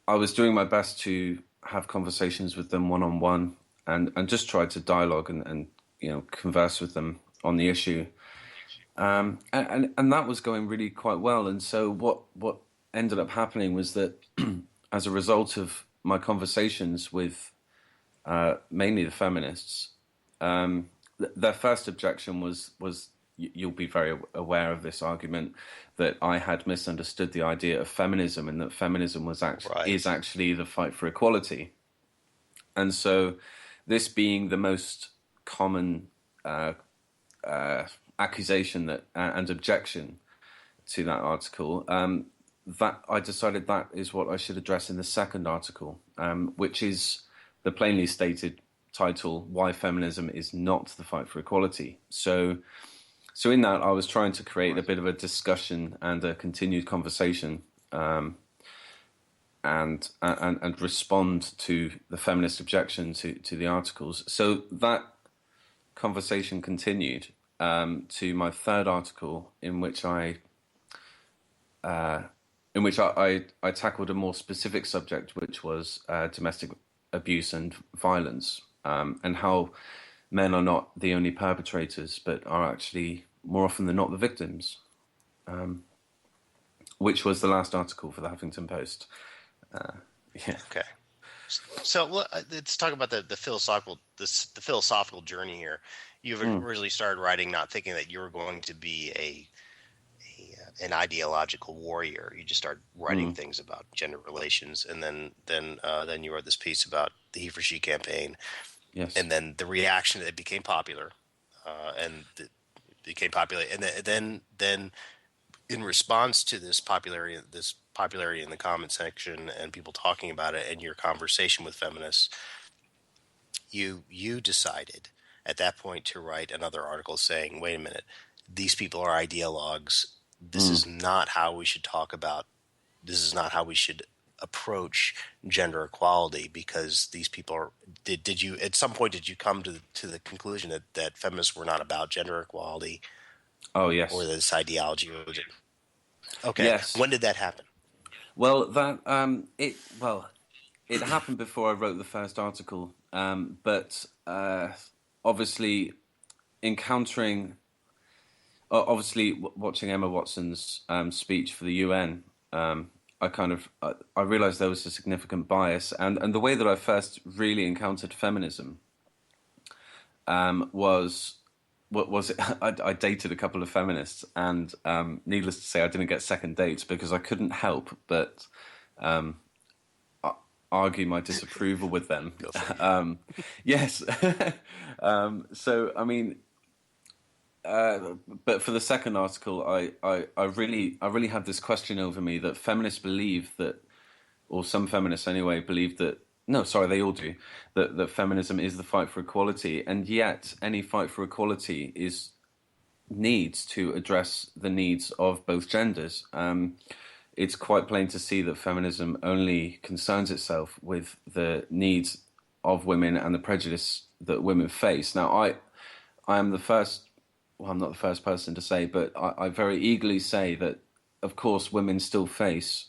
I was doing my best to have conversations with them one-on-one and just try to dialogue and converse with them on the issue. And that was going really quite well. And so what ended up happening was that as a result of my conversations with mainly the feminists, their first objection was you'll be very aware of this argument that I had misunderstood the idea of feminism, and that feminism is Right. actually the fight for equality. And so this being the most common accusation and objection to that article, that I decided that is what I should address in the second article, which is the plainly stated title: "Why Feminism is Not the Fight for Equality." So in that, I was trying to create a bit of a discussion and a continued conversation, and respond to the feminist objection to the articles. So that conversation continued to my third article, in which I tackled a more specific subject, which was domestic abuse and violence, and how men are not the only perpetrators, but are actually more often than not the victims, which was the last article for the Huffington Post. Yeah. Okay. So let's talk about the philosophical journey here. You've originally started writing not thinking that you were going to be an ideological warrior. You just started writing things about gender relations, and then you wrote this piece about the He for She campaign, Yes. and then the reaction that it became popular, and became popular, and then in response to this popularity in the comment section and people talking about it, and your conversation with feminists, you decided at that point to write another article saying, wait a minute, these people are ideologues. This Mm. is not how we should talk about, this is not how we should approach gender equality, because these people are, did you at some point, did you come to the conclusion that feminists were not about gender equality, Oh or yes, this ideology was? Okay, yes. when did that happen? Well, it happened before I wrote the first article, but obviously encountering, obviously watching Emma Watson's speech for the UN, I realized there was a significant bias, and the way that I first really encountered feminism was what was it? I dated a couple of feminists, and needless to say, I didn't get second dates because I couldn't help but argue my disapproval with them. Go figure. Yes. So I mean, but for the second article, I really had this question over me that feminists believe that, or some feminists anyway, believe that, no, sorry, they all do, that feminism is the fight for equality, and yet any fight for equality needs to address the needs of both genders. It's quite plain to see that feminism only concerns itself with the needs of women and the prejudice that women face. Now, I am the first, well, I'm not the first person to say, but I very eagerly say that, of course, women still face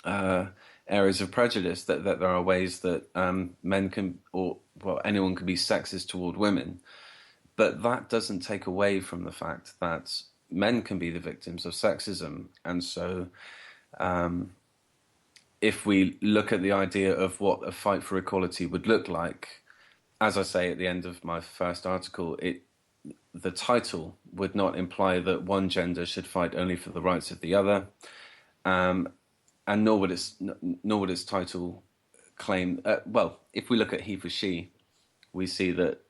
areas of prejudice, that there are ways that men can, or well, anyone can be sexist toward women. But that doesn't take away from the fact that men can be the victims of sexism. And so if we look at the idea of what a fight for equality would look like, as I say at the end of my first article, the title would not imply that one gender should fight only for the rights of the other, and nor would its title claim. Well, if we look at he for she, we see that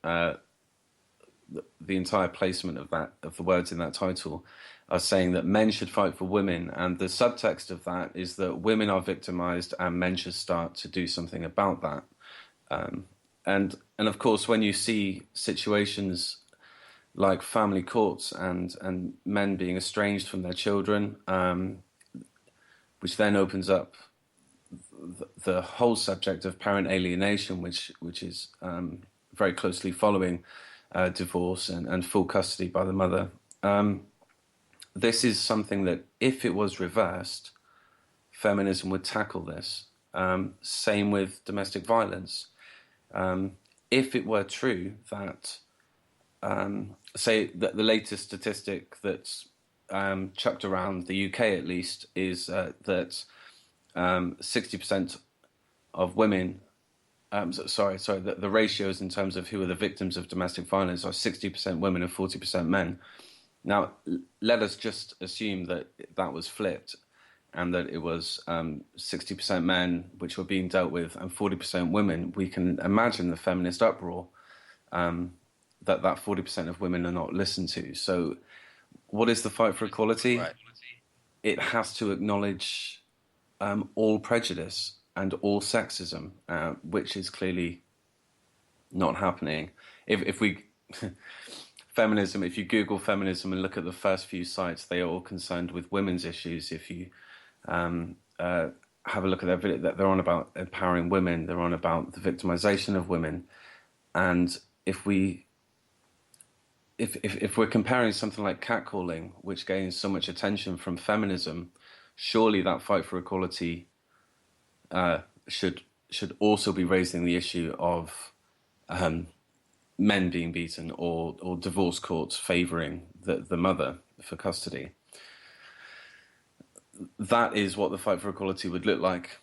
the entire placement of the words in that title are saying that men should fight for women, and the subtext of that is that women are victimized and men should start to do something about that. And of course, when you see situations like family courts and men being estranged from their children, which then opens up the whole subject of parent alienation, which is very closely following divorce and full custody by the mother. This is something that, if it was reversed, feminism would tackle this. Same with domestic violence. If it were true that, say, that the latest statistic that's chucked around the UK at least is that 60% of women, the ratios in terms of who are the victims of domestic violence are 60% women and 40% men. Now, let us just assume that that was flipped and that it was 60% men which were being dealt with and 40% women. We can imagine the feminist uproar that 40% of women are not listened to. So what is the fight for equality? Right. It has to acknowledge all prejudice and all sexism, which is clearly not happening. If we feminism, if you Google feminism and look at the first few sites, they are all concerned with women's issues. If you have a look at their video, they're on about empowering women, they're on about the victimization of women. And if we're comparing something like catcalling, which gains so much attention from feminism, surely that fight for equality should also be raising the issue of men being beaten or divorce courts favouring the mother for custody. That is what the fight for equality would look like,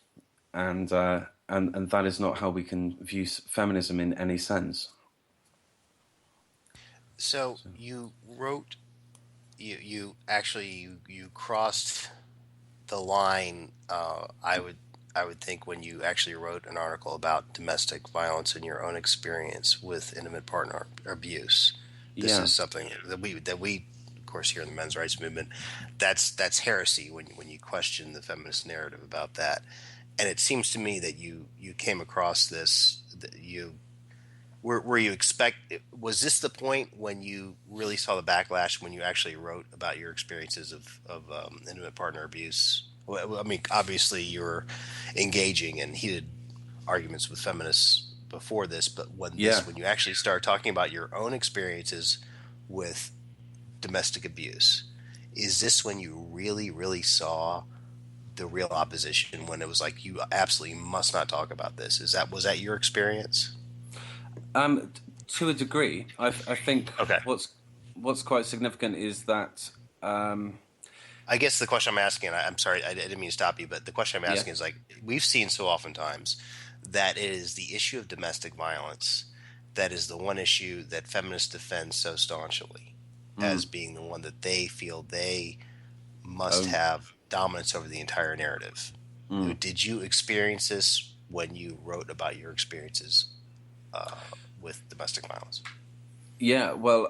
and that is not how we can view feminism in any sense. So you wrote, you actually you crossed the line. I would think, when you actually wrote an article about domestic violence and your own experience with intimate partner abuse. this Yeah. is something that we of course here in the men's rights movement, that's heresy when you question the feminist narrative about that. And it seems to me that you came across this, that you were you expect, was this the point when you really saw the backlash when you actually wrote about your experiences of intimate partner abuse? Well, I mean, obviously you were engaging in heated arguments with feminists before this, but Yeah. when you actually start talking about your own experiences with domestic abuse, is this when you really saw the real opposition, when it was like, you absolutely must not talk about this? Was that your experience? Um, to a degree, I think Okay. what's quite significant is that I guess the question I'm asking, I'm sorry, I didn't mean to stop you, but the question I'm yeah. asking is, like, we've seen so oftentimes that it is the issue of domestic violence that is the one issue that feminists defend so staunchly as Mm, being the one that they feel they must oh, have dominance over the entire narrative. mm. Did you experience this when you wrote about your experiences with domestic violence? Yeah. Well,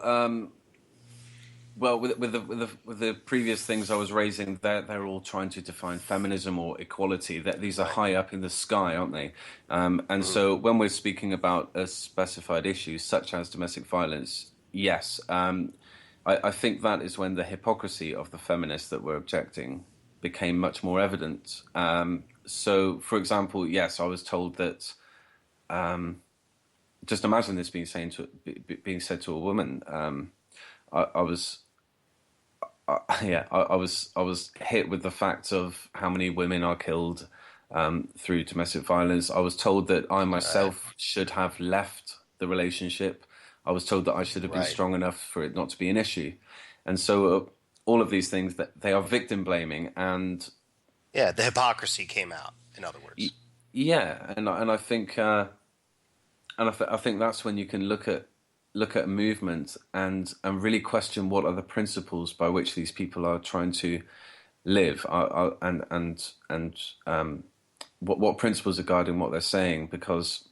with the previous things I was raising, they're all trying to define feminism or equality. That these are Right. high up in the sky, aren't they? And Hmm. so when we're speaking about a specified issue such as domestic violence, yes, I think that is when the hypocrisy of the feminists that were objecting became much more evident. So, for example, yes, I was told that. Just imagine this being said to a woman. I was yeah, I was hit with the fact of how many women are killed through domestic violence. I was told that I Right. myself should have left the relationship. I was told that I should have been Right. strong enough for it not to be an issue. And so all of these things, that they are victim blaming, and Yeah, the hypocrisy came out, in other y- words. yeah, and I think I think that's when you can look at a movement and really question what are the principles by which these people are trying to live, and what principles are guiding what they're saying. Because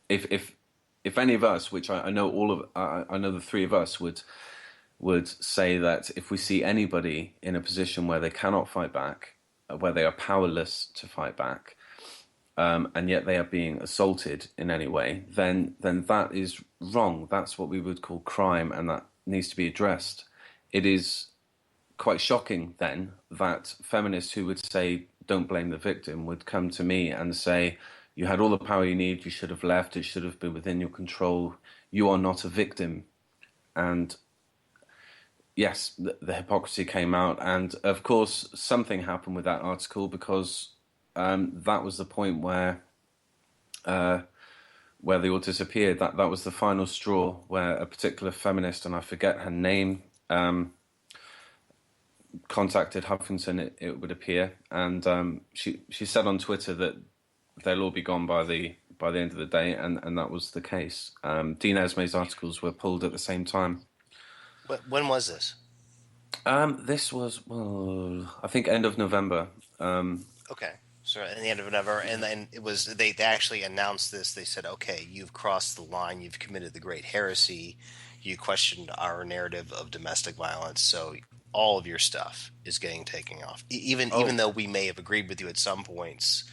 if if if any of us, which I know all of, I know the three of us would say that if we see anybody in a position where they cannot fight back, where they are powerless to fight back, and yet they are being assaulted in any way, then that is wrong. That's what we would call crime, and that needs to be addressed. It is quite shocking then that feminists who would say don't blame the victim would come to me and say, you had all the power you need, you should have left, it should have been within your control, you are not a victim. And yes, the hypocrisy came out, and of course something happened with that article, because that was the point where they all disappeared. That was the final straw, where a particular feminist, and I forget her name, contacted Huffington, it would appear, and she said on Twitter that they'll all be gone by the end of the day, and that was the case. Dean Esme's articles were pulled at the same time. When was this? This was, well, I think end of November. Okay. So in the end of November, and then it was, they actually announced this. They said, "Okay, you've crossed the line. You've committed the great heresy. You questioned our narrative of domestic violence. So all of your stuff is getting taken off. Even Oh, though we may have agreed with you at some points,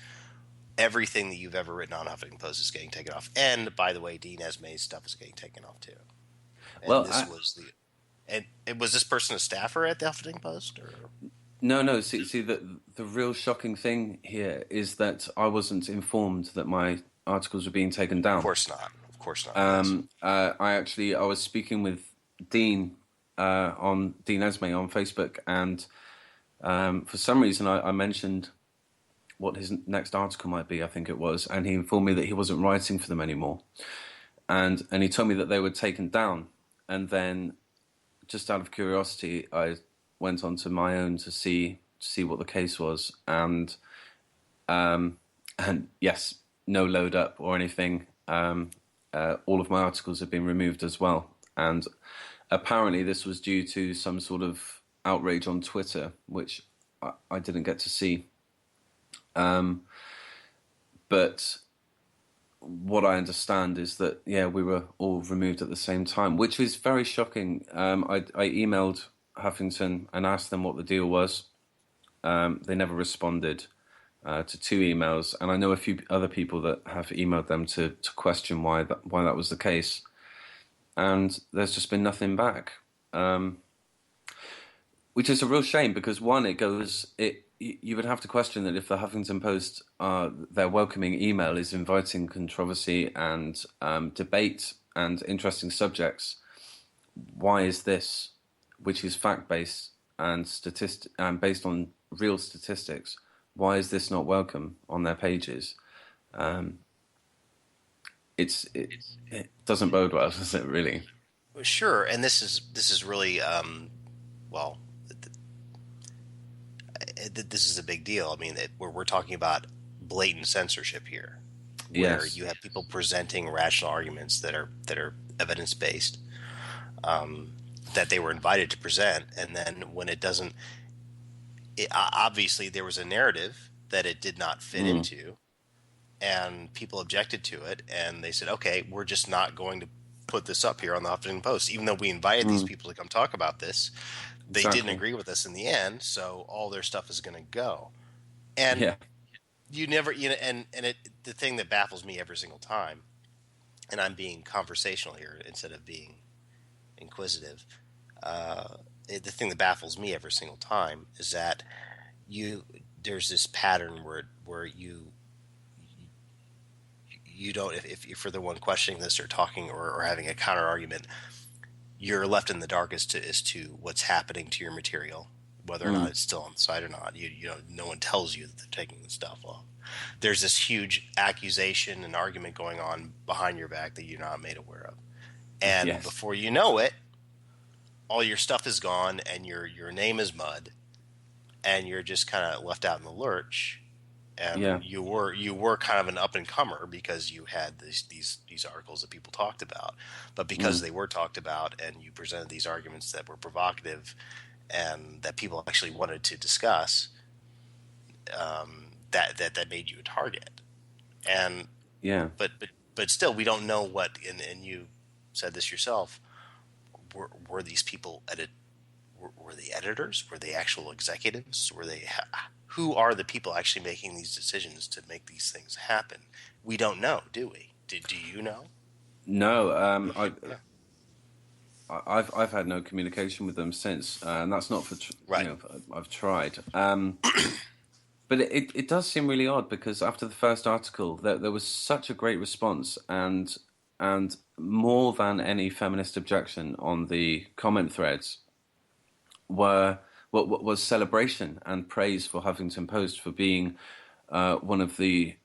everything that you've ever written on Huffington Post is getting taken off. And by the way, Dean Esme's stuff is getting taken off too." And well, this was the and it was this person a staffer at the Huffington Post, or? no. See, the real shocking thing here is that I wasn't informed that my articles were being taken Of down. course not. Of course not. Yes. I was speaking with Dean on Dean Esme on Facebook, and for some reason I mentioned what his next article might be. I think it was, and he informed me that he wasn't writing for them anymore, and he told me that they were taken down. And then, just out of curiosity, I went on to my own to see what the case was, and yes, no load up or anything. All of my articles have been removed as well, and apparently this was due to some sort of outrage on Twitter, which I didn't get to see. But what I understand is that, yeah, we were all removed at the same time, which is very shocking. I emailed Huffington and asked them what the deal was. They never responded to two emails, and I know a few other people that have emailed them to question why that was the case, and there's just been nothing back, which is a real shame because one, you would have to question that if the Huffington Post, their welcoming email is inviting controversy and debate and interesting subjects, why is this, which is fact-based and based on real statistics, why is this not welcome on their pages? It doesn't bode well, does it? Really? Sure, and this is really well, this is a big deal. I mean, we're talking about blatant censorship here, where Yes. you have people presenting rational arguments that are evidence based, that they were invited to present, and then when it doesn't, obviously there was a narrative that it did not fit Mm, into, and people objected to it, and they said, okay, we're just not going to put this up here on the Huffington Post, even though we invited these mm, people to come talk about this. They didn't exactly. agree with us in the end, so all their stuff is going to go. And Yeah. you never, the thing that baffles me every single time, and I'm being conversational here instead of being inquisitive. The thing that baffles me every single time is that there's this pattern where you don't, if you're the one questioning this or talking or having a counter argument, you're left in the dark as to what's happening to your material, whether or not Mm, it's still on the site or not. No one tells you that they're taking the stuff off. There's this huge accusation and argument going on behind your back that you're not made aware of, and yes. before you know it, all your stuff is gone, and your name is mud, and you're just kind of left out in the lurch. Yeah. And you were kind of an up and comer because you had these articles that people talked about, but because Mm, they were talked about and you presented these arguments that were provocative and that people actually wanted to discuss, that made you a target. And yeah. but still, we don't know what. And you said this yourself. Were these people were they editors? Were they actual executives? Were they who are the people actually making these decisions to make these things happen? We don't know, do we? Do you know? No. Yeah. I've had no communication with them since, and that's not for Right. I've tried. But it does seem really odd because after the first article, there was such a great response, and more than any feminist objection on the comment threads were what was celebration and praise for Huffington Post for being one of the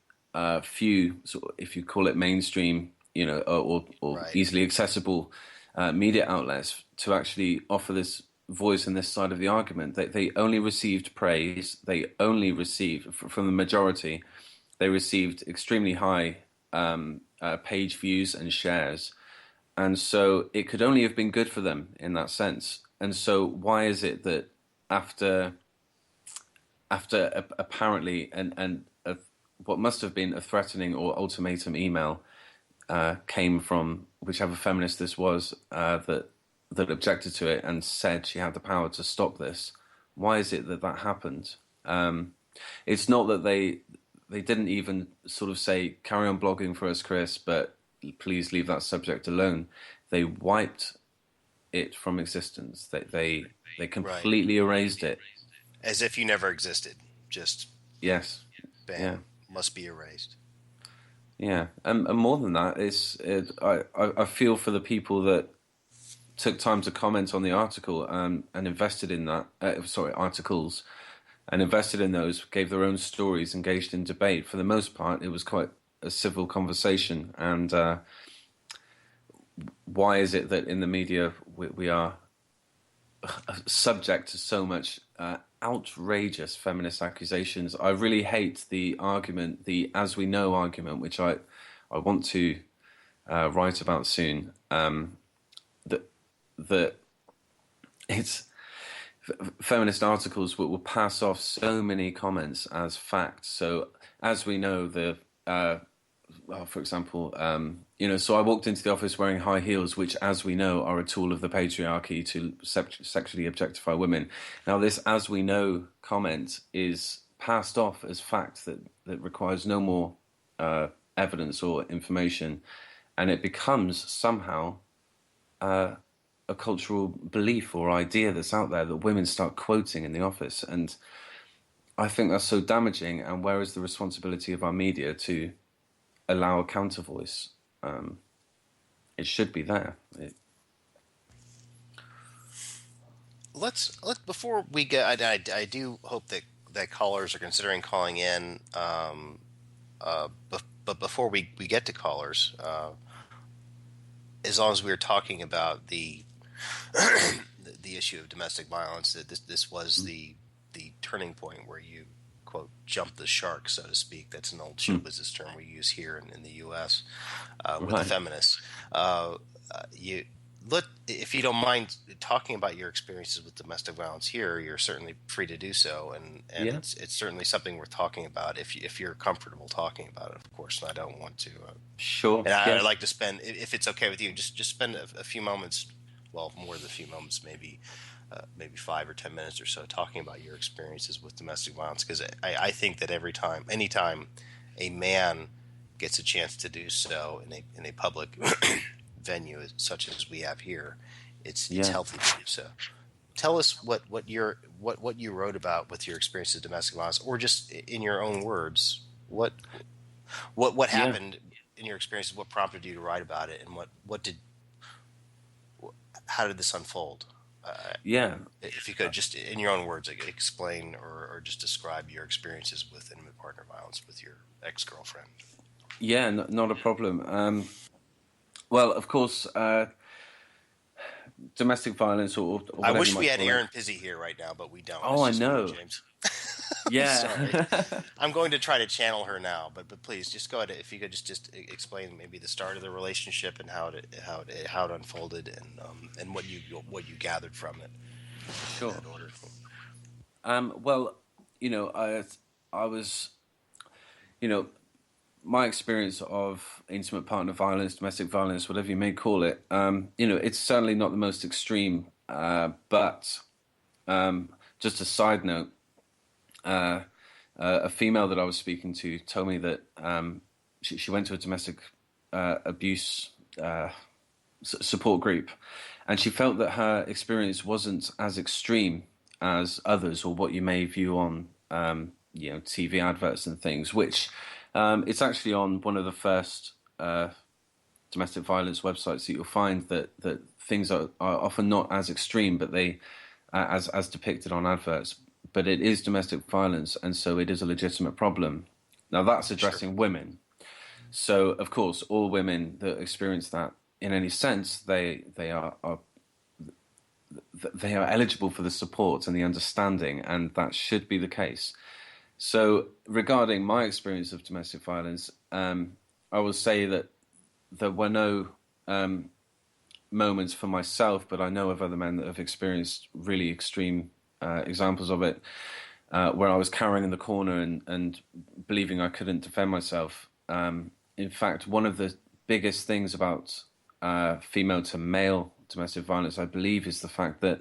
few, sort of, if you call it mainstream, or Right. easily accessible media outlets to actually offer this voice and this side of the argument. They only received praise. They only received from the majority. They received extremely high page views and shares, and so it could only have been good for them in that sense. And so why is it that after apparently what must have been a threatening or ultimatum email came from whichever feminist this was that objected to it and said she had the power to stop this. Why is it that happened? It's not that they didn't even sort of say carry on blogging for us, Chris, but please leave that subject alone. They wiped it from existence. They Right. completely erased it. As if you never existed. Just Yes. Yeah. bam. Must be erased. Yeah. And more than that, I feel for the people that took time to comment on the article and invested in that. Articles, and invested in those, gave their own stories, engaged in debate. For the most part, it was quite a civil conversation. And why is it that in the media we are subject to so much outrageous feminist accusations? I really hate the argument, the "as we know" argument, which I want to write about soon. That that it's feminist articles will pass off so many comments as fact. So as we know, the well, for example, so I walked into the office wearing high heels, which, as we know, are a tool of the patriarchy to sexually objectify women. Now, this "as we know" comment is passed off as fact that requires no more evidence or information, and it becomes somehow a cultural belief or idea that's out there that women start quoting in the office. And I think that's so damaging. And where is the responsibility of our media to allow a counter voice? It should be there. Let's before we get. I do hope that callers are considering calling in. But before we get to callers, as long as we were talking about the the issue of domestic violence, that this was the turning point where you, quote, jumped the shark, so to speak. That's an old show business term we use here in the U.S. With the feminists. If you don't mind talking about your experiences with domestic violence here, you're certainly free to do so, and it's certainly something worth talking about if you're comfortable talking about it, of course. And I don't want to. Sure. And I'd like to spend, if it's okay with you, just spend a few moments, well, more than a few moments, maybe 5 or 10 minutes or so, talking about your experiences with domestic violence, because I think that anytime a man gets a chance to do so in a public venue such as we have here, it's healthy to do so. Tell us what you wrote about with your experiences of domestic violence, or just in your own words, what happened in your experiences, what prompted you to write about it, and how did this unfold? If you could just in your own words explain or just describe your experiences with intimate partner violence with your ex-girlfriend. Yeah, not a problem. Well, of course, domestic violence or I wish we had Aaron Pizzi here right now, but we don't. Oh, I know. James. Yeah. I'm going to try to channel her now, but please just go ahead. If you could just explain maybe the start of the relationship and how it unfolded, and what you gathered from it. Sure. Well, I was, my experience of intimate partner violence, domestic violence, whatever you may call it, it's certainly not the most extreme. But just a side note, a female that I was speaking to told me that she went to a domestic abuse support group, and she felt that her experience wasn't as extreme as others, or what you may view on TV adverts and things, which it's actually on one of the first domestic violence websites that you'll find that things are often not as extreme, but they as depicted on adverts. But it is domestic violence, and so it is a legitimate problem. Now that's addressing women. So of course, all women that experience that in any sense, they are eligible for the support and the understanding, and that should be the case. So regarding my experience of domestic violence, I will say that there were no moments for myself, but I know of other men that have experienced really extreme examples of it, where I was cowering in the corner and believing I couldn't defend myself. In fact, one of the biggest things about female to male domestic violence, I believe, is the fact that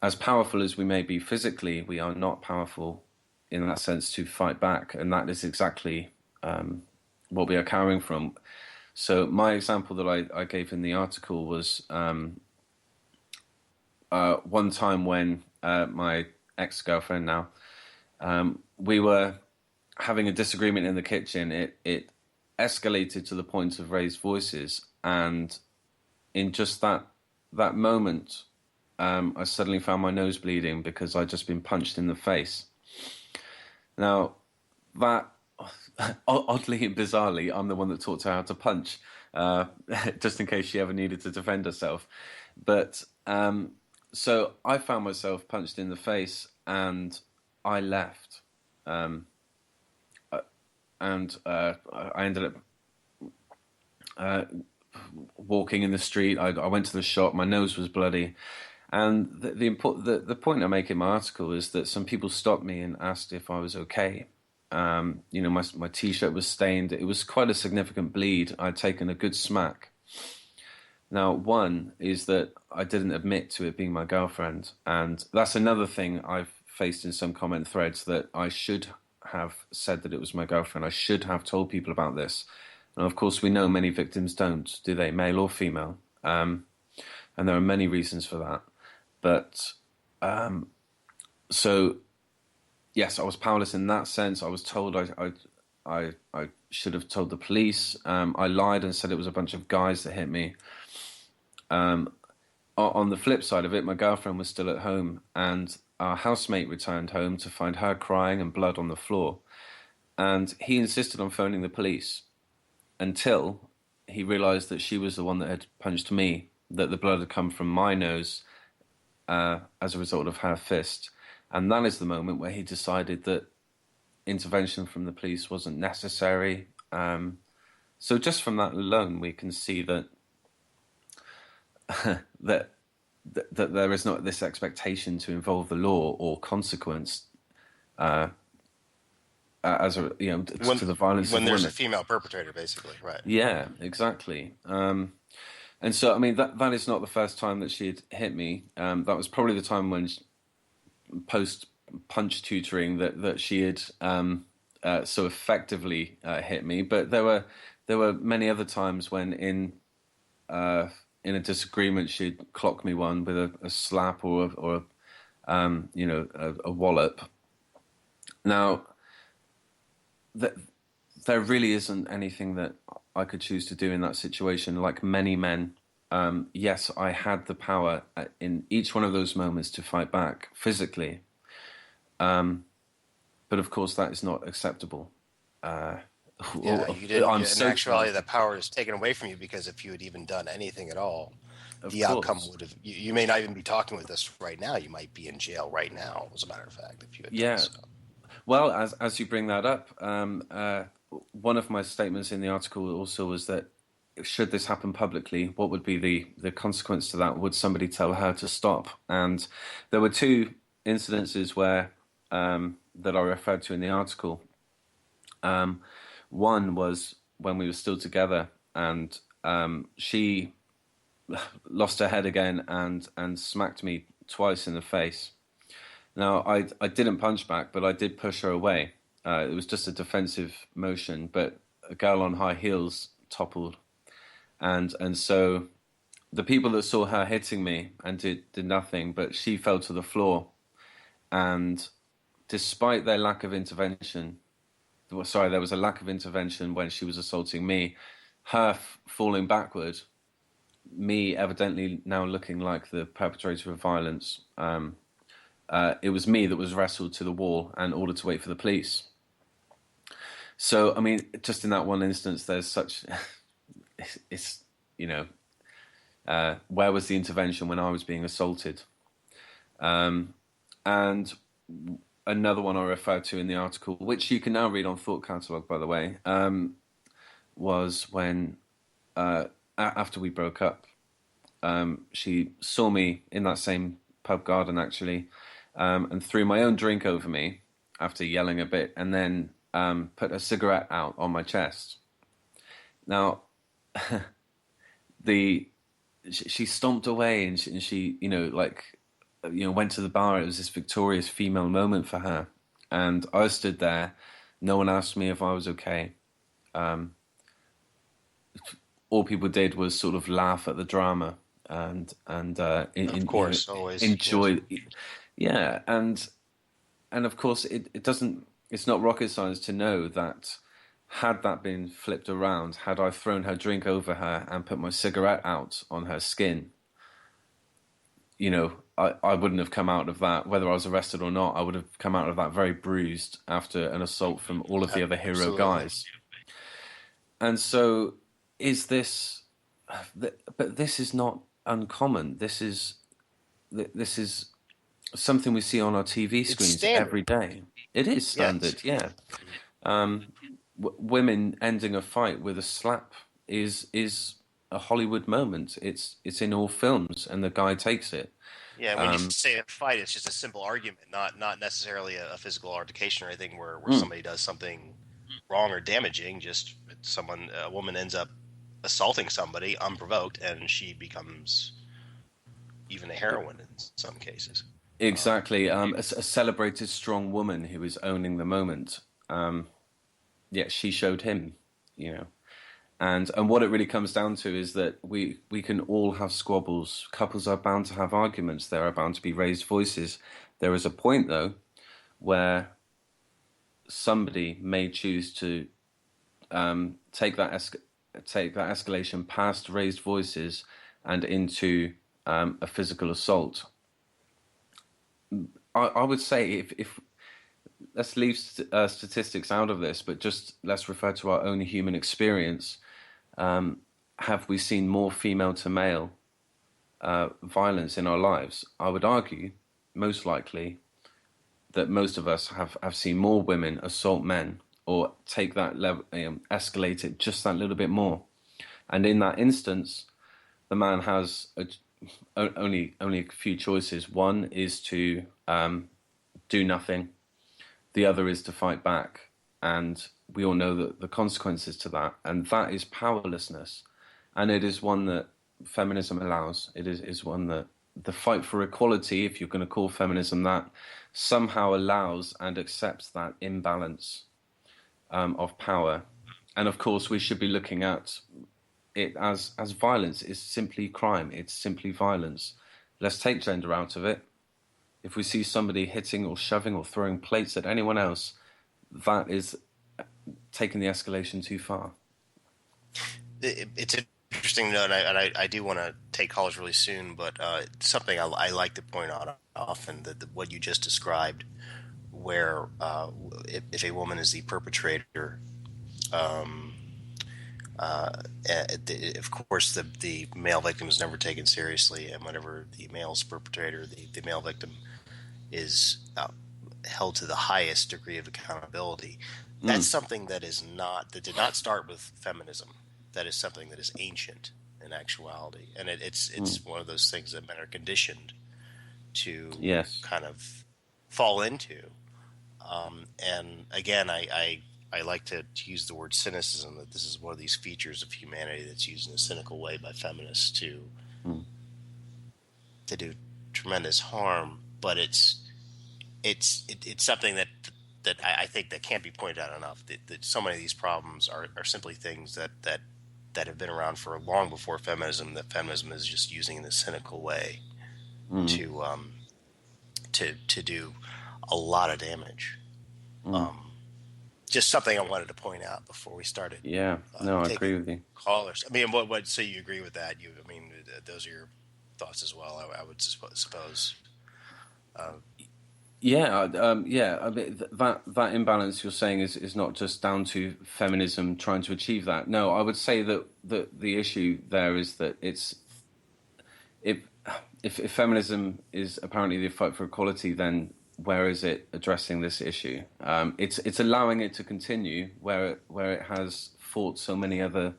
as powerful as we may be physically, we are not powerful in that sense to fight back, and that is exactly what we are cowering from. So my example that I gave in the article was one time when my ex-girlfriend now, we were having a disagreement in the kitchen. It escalated to the point of raised voices, and in just that moment, I suddenly found my nose bleeding because I'd just been punched in the face. Now, that, oddly and bizarrely, I'm the one that taught her how to punch, just in case she ever needed to defend herself. But so I found myself punched in the face, and I left. And I ended up walking in the street. I went to the shop. My nose was bloody. And the point I make in my article is that some people stopped me and asked if I was okay. My t-shirt was stained. It was quite a significant bleed. I'd taken a good smack. Now, one is that I didn't admit to it being my girlfriend, and that's another thing I've faced in some comment threads, that I should have said that it was my girlfriend. I should have told people about this. And of course, we know many victims don't, do they, male or female? And there are many reasons for that. But so, yes, I was powerless in that sense. I was told I should have told the police. I lied and said it was a bunch of guys that hit me. On the flip side of it, my girlfriend was still at home, and our housemate returned home to find her crying and blood on the floor. And he insisted on phoning the police until he realized that she was the one that had punched me, that the blood had come from my nose as a result of her fist. And that is the moment where he decided that intervention from the police wasn't necessary. So just from that alone, we can see that that there is not this expectation to involve the law or consequence as a to the violence when of there's women. a female perpetrator, basically, right? Yeah, exactly. And so, I mean, that is not the first time that she had hit me. That was probably the time when, post punch tutoring, that she had so effectively hit me. But there were many other times when in a disagreement she'd clock me one with a slap or a wallop. Now, there really isn't anything that I could choose to do in that situation. Like many men, yes, I had the power in each one of those moments to fight back physically. But of course, that is not acceptable. Yeah, you didn't. In actuality, the power is taken away from you, because if you had even done anything at all, the outcome would have. You may not even be talking with us right now. You might be in jail right now, as a matter of fact, if you had done so. Well, as you bring that up, one of my statements in the article also was that should this happen publicly, what would be the consequence to that? Would somebody tell her to stop? And there were two incidences where that I referred to in the article. One was when we were still together, and she lost her head again and smacked me twice in the face. Now, I didn't punch back, but I did push her away. It was just a defensive motion, but a girl on high heels toppled. And so the people that saw her hitting me and did nothing, but she fell to the floor. And despite their lack of intervention, there was a lack of intervention when she was assaulting me, her falling backward, me evidently now looking like the perpetrator of violence. It was me that was wrestled to the wall and ordered to wait for the police. So, I mean, just in that one instance, there's such, where was the intervention when I was being assaulted? And another one I referred to in the article, which you can now read on Thought Catalog, by the way, was when, after we broke up, she saw me in that same pub garden, actually, and threw my own drink over me after yelling a bit, and then put a cigarette out on my chest. Now, she stomped away, and she went to the bar. It was this victorious female moment for her, and I stood there. No one asked me if I was okay. All people did was sort of laugh at the drama and of course, always enjoy. Yeah, and of course it's not rocket science to know that had that been flipped around, had I thrown her drink over her and put my cigarette out on her skin, I wouldn't have come out of that, whether I was arrested or not, I would have come out of that very bruised after an assault from all of the other hero guys. And so but this is not uncommon. This is something we see on our TV screens every day. It is standard, yes. Yeah. Women ending a fight with a slap is a Hollywood moment. It's in all films, and the guy takes it. Yeah, when you say a fight, it's just a simple argument, not necessarily a physical altercation or anything where Mm, somebody does something wrong or damaging. Just a woman ends up assaulting somebody unprovoked, and she becomes even a heroine in some cases. exactly. A celebrated strong woman who is owning the moment. Yeah, she showed him, you know. And what it really comes down to is that we can all have squabbles. Couples are bound to have arguments. There are bound to be raised voices. There is a point though where somebody may choose to take that escalation past raised voices and into a physical assault. I would say if let's leave statistics out of this, but just let's refer to our own human experience. Have we seen more female to male violence in our lives? I would argue, most likely, that most of us have seen more women assault men or take that level, escalate it just that little bit more. And in that instance, the man has only a few choices. One is to do nothing. The other is to fight back. And we all know that the consequences to that, and that is powerlessness. And it is one that feminism allows. It is one that the fight for equality, if you're going to call feminism that, somehow allows and accepts that imbalance of power. And of course, we should be looking at it as violence. It's simply crime. It's simply violence. Let's take gender out of it. If we see somebody hitting or shoving or throwing plates at anyone else, that is taking the escalation too far. It's interesting to know, and I do want to take calls really soon, but something I like to point out often that what you just described, where if a woman is the perpetrator, of course the male victim is never taken seriously, and whenever the male's perpetrator, the male victim, is held to the highest degree of accountability. That's something that did not start with feminism. That is something that is ancient in actuality, and it's one of those things that men are conditioned to kind of fall into. And again, I like to use the word cynicism, that this is one of these features of humanity that's used in a cynical way by feminists to do tremendous harm. But it's something that I think that can't be pointed out enough. That so many of these problems are simply things that have been around for long before feminism. That feminism is just using in a cynical way to do a lot of damage. Just something I wanted to point out before we started. Yeah, no, I agree with you. Callers. I mean, what? So you agree with that? I mean, those are your thoughts as well. I would suppose. Yeah. I mean, that imbalance you're saying is not just down to feminism trying to achieve that. No, I would say that the issue there is that if feminism is apparently the fight for equality, then where is it addressing this issue? It's allowing it to continue where it has fought so many other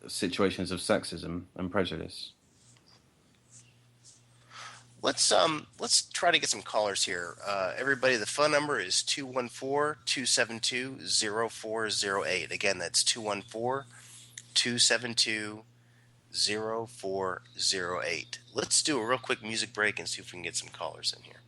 situations of sexism and prejudice. Let's try to get some callers here. Everybody, the phone number is 214-272-0408. Again, that's 214-272-0408. Let's do a real quick music break and see if we can get some callers in here.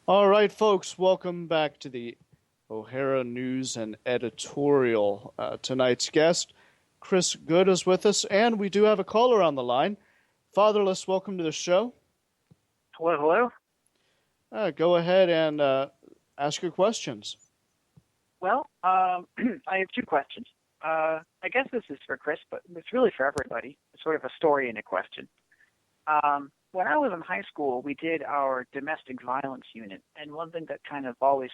All right, folks, welcome back to the O'Hara News and Editorial. Tonight's guest, Chris Good, is with us, and we do have a caller on the line. Fatherless, welcome to the show. Hello, hello. Go ahead and ask your questions. Well, I have two questions. I guess this is for Chris, but it's really for everybody. It's sort of a story and a question. When I was in high school, we did our domestic violence unit, and one thing that kind of always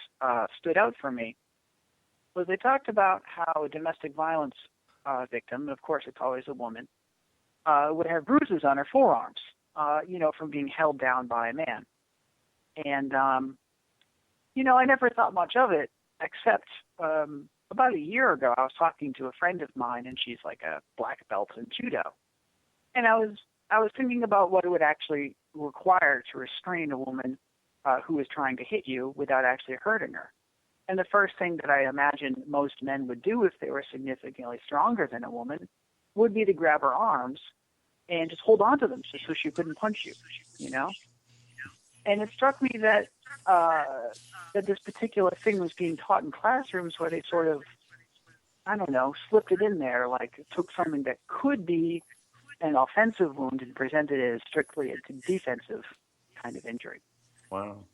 stood out for me was they talked about how a domestic violence victim, and of course it's always a woman, would have bruises on her forearms, from being held down by a man. And, I never thought much of it, except about a year ago, I was talking to a friend of mine, and she's like a black belt in judo. And I was thinking about what it would actually require to restrain a woman who is trying to hit you without actually hurting her. And the first thing that I imagine most men would do if they were significantly stronger than a woman would be to grab her arms and just hold on to them so she couldn't punch you, And it struck me that that this particular thing was being taught in classrooms where they sort of, slipped it in there, like took something that could be an offensive wound and presented it as strictly a defensive kind of injury. Wow.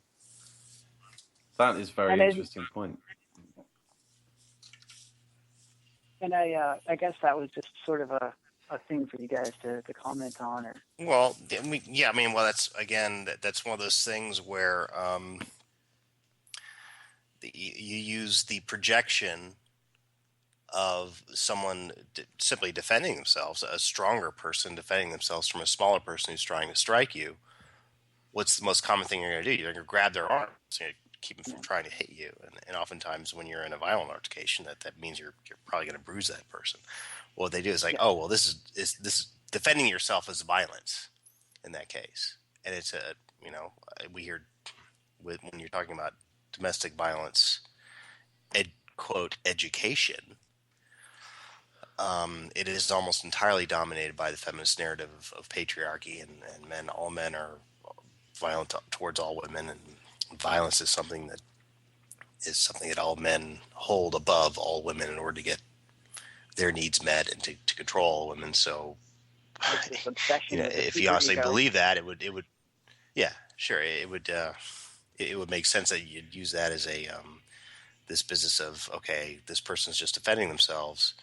That is a very interesting point. And I guess that was just sort of a thing for you guys to comment on. That's one of those things where you use the projection of someone simply defending themselves, a stronger person defending themselves from a smaller person who's trying to strike you. What's the most common thing you're going to do? You're going to grab their arms and keep them from trying to hit you. And oftentimes when you're in a violent altercation, that means you're probably going to bruise that person. What they do is this is defending yourself as violence in that case. And it's we hear when you're talking about domestic violence, quote, education, it is almost entirely dominated by the feminist narrative of patriarchy and men. All men are violent towards all women, and violence is something that all men hold above all women in order to get their needs met and to control all women. So, if you honestly believe that, it would, yeah, sure, it would make sense that you'd use that as a this business of, okay, this person's just defending themselves,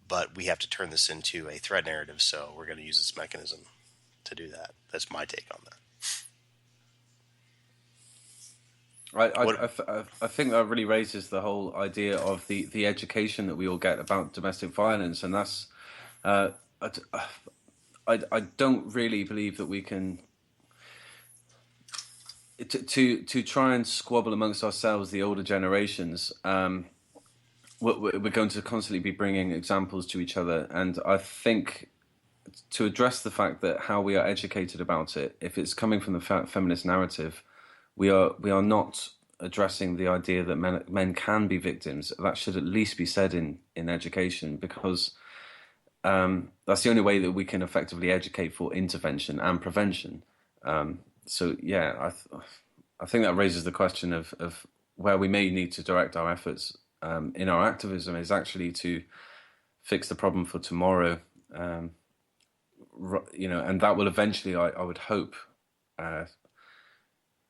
but we have to turn this into a threat narrative, so we're going to use this mechanism to do that. That's my take on that. I think that really raises the whole idea of the education that we all get about domestic violence, and that's I don't really believe that we can to try and squabble amongst ourselves, the older generations. We're going to constantly be bringing examples to each other, and I think to address the fact that how we are educated about it, if it's coming from the feminist narrative, we are not addressing the idea that men can be victims. That should at least be said in education, because that's the only way that we can effectively educate for intervention and prevention. So yeah, I think that raises the question of where we may need to direct our efforts in our activism is actually to fix the problem for tomorrow, and that will eventually, I would hope,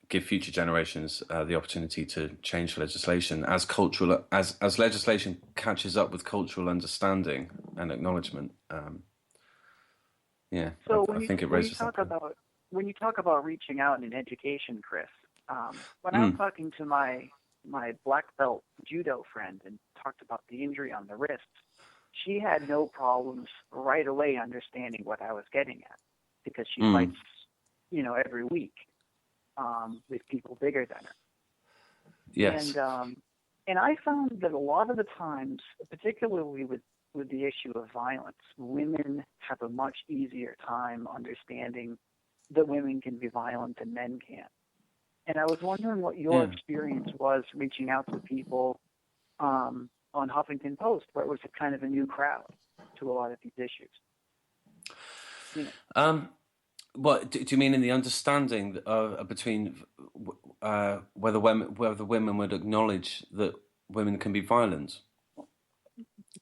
give future generations the opportunity to change legislation as legislation catches up with cultural understanding and acknowledgement. So I think it raises when you talk about reaching out in education, Chris, when I was talking to my black belt judo friend and talked about the injury on the wrist, she had no problems right away understanding what I was getting at, because she fights, every week with people bigger than her. Yes. And I found that a lot of the times, particularly with the issue of violence, women have a much easier time understanding that women can be violent than men can. And I was wondering what your experience was reaching out to people on Huffington Post, where it was kind of a new crowd to a lot of these issues. What do you mean in the understanding between whether women would acknowledge that women can be violent.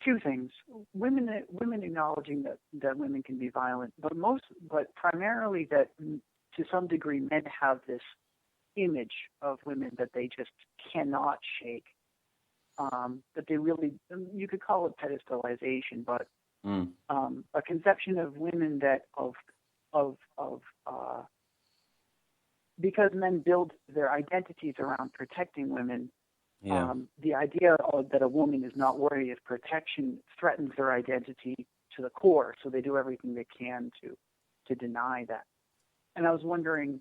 Two things: women acknowledging that women can be violent, but primarily that to some degree men have this image of women that they just cannot shake. That they really, you could call it pedestalization, but a conception of women that because men build their identities around protecting women. Yeah. The idea that a woman is not worthy of protection threatens their identity to the core, so they do everything they can to deny that. And I was wondering,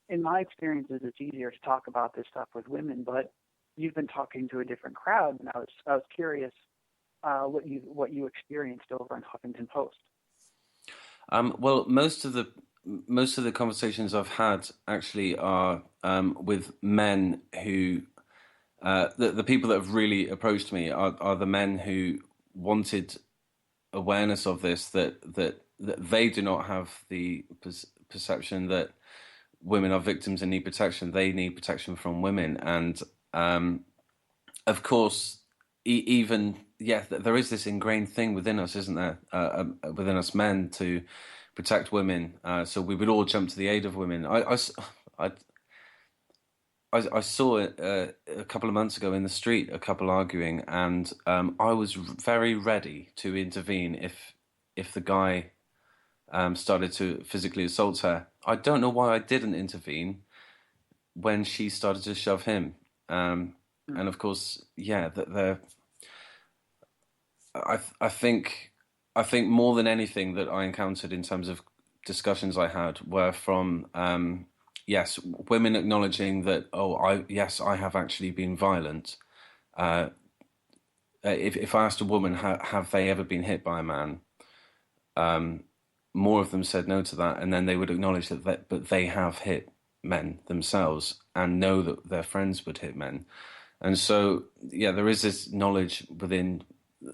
in my experiences, it's easier to talk about this stuff with women, but you've been talking to a different crowd, and I was curious what you experienced over in Huffington Post. Well, most of the conversations I've had actually are with men who. The people that have really approached me are the men who wanted awareness of this, that they do not have the perception that women are victims and need protection. They need protection from women. And of course, there is this ingrained thing within us, isn't there, within us men, to protect women. So we would all jump to the aid of women. I saw it a couple of months ago in the street, a couple arguing, and I was very ready to intervene if the guy started to physically assault her. I don't know why I didn't intervene when she started to shove him. And of course, yeah, I think more than anything that I encountered in terms of discussions I had were from. Yes, women acknowledging that. I have actually been violent. If I asked a woman, have they ever been hit by a man? More of them said no to that, and then they would acknowledge but they have hit men themselves and know that their friends would hit men, and so yeah, there is this knowledge within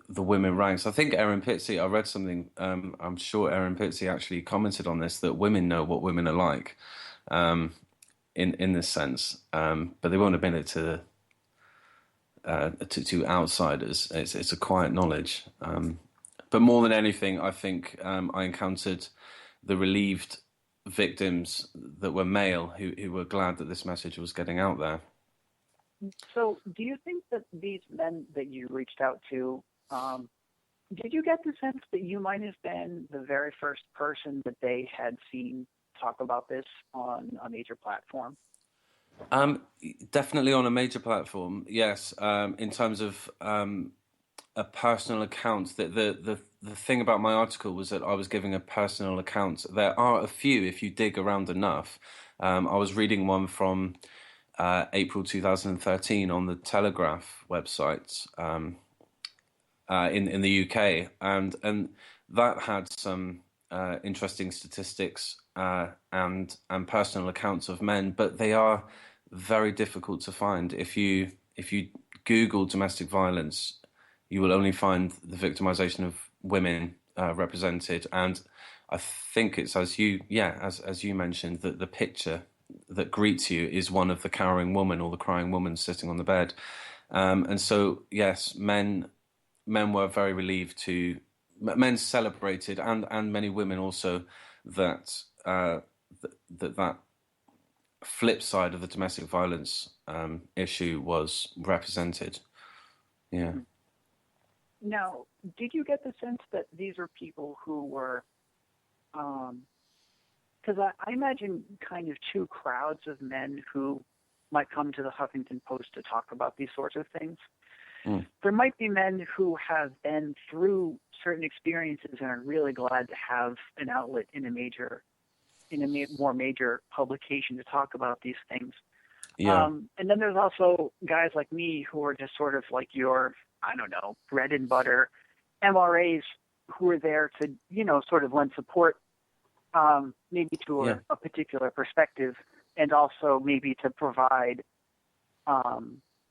the women ranks. I think Erin Pitsey. I read something. I'm sure Erin Pitsey actually commented on this, that women know what women are like. In this sense, but they won't admit it to outsiders. It's a quiet knowledge. But more than anything, I think I encountered the relieved victims that were male who were glad that this message was getting out there. So, do you think that these men that you reached out to, did you get the sense that you might have been the very first person that they had seen talk about this on a major platform? Definitely on a major platform, yes. In terms of a personal account, the thing about my article was that I was giving a personal account. There are a few, if you dig around enough. I was reading one from April 2013 on the Telegraph website in the UK, and that had some interesting statistics and personal accounts of men, but they are very difficult to find. If you Google domestic violence, you will only find the victimization of women represented, and I think it's as you mentioned, that the picture that greets you is one of the cowering woman or the crying woman sitting on the bed, and so yes, men were very relieved to. Men celebrated, and many women also, that that flip side of the domestic violence issue was represented. Yeah. Now, did you get the sense that these are people who were, because I imagine kind of two crowds of men who might come to the Huffington Post to talk about these sorts of things. There might be men who have been through certain experiences and are really glad to have an outlet in a more major publication to talk about these things. Yeah. And then there's also guys like me who are just sort of like your, I don't know, bread and butter MRAs who are there to, sort of lend support, maybe to a particular perspective, and also maybe to provide,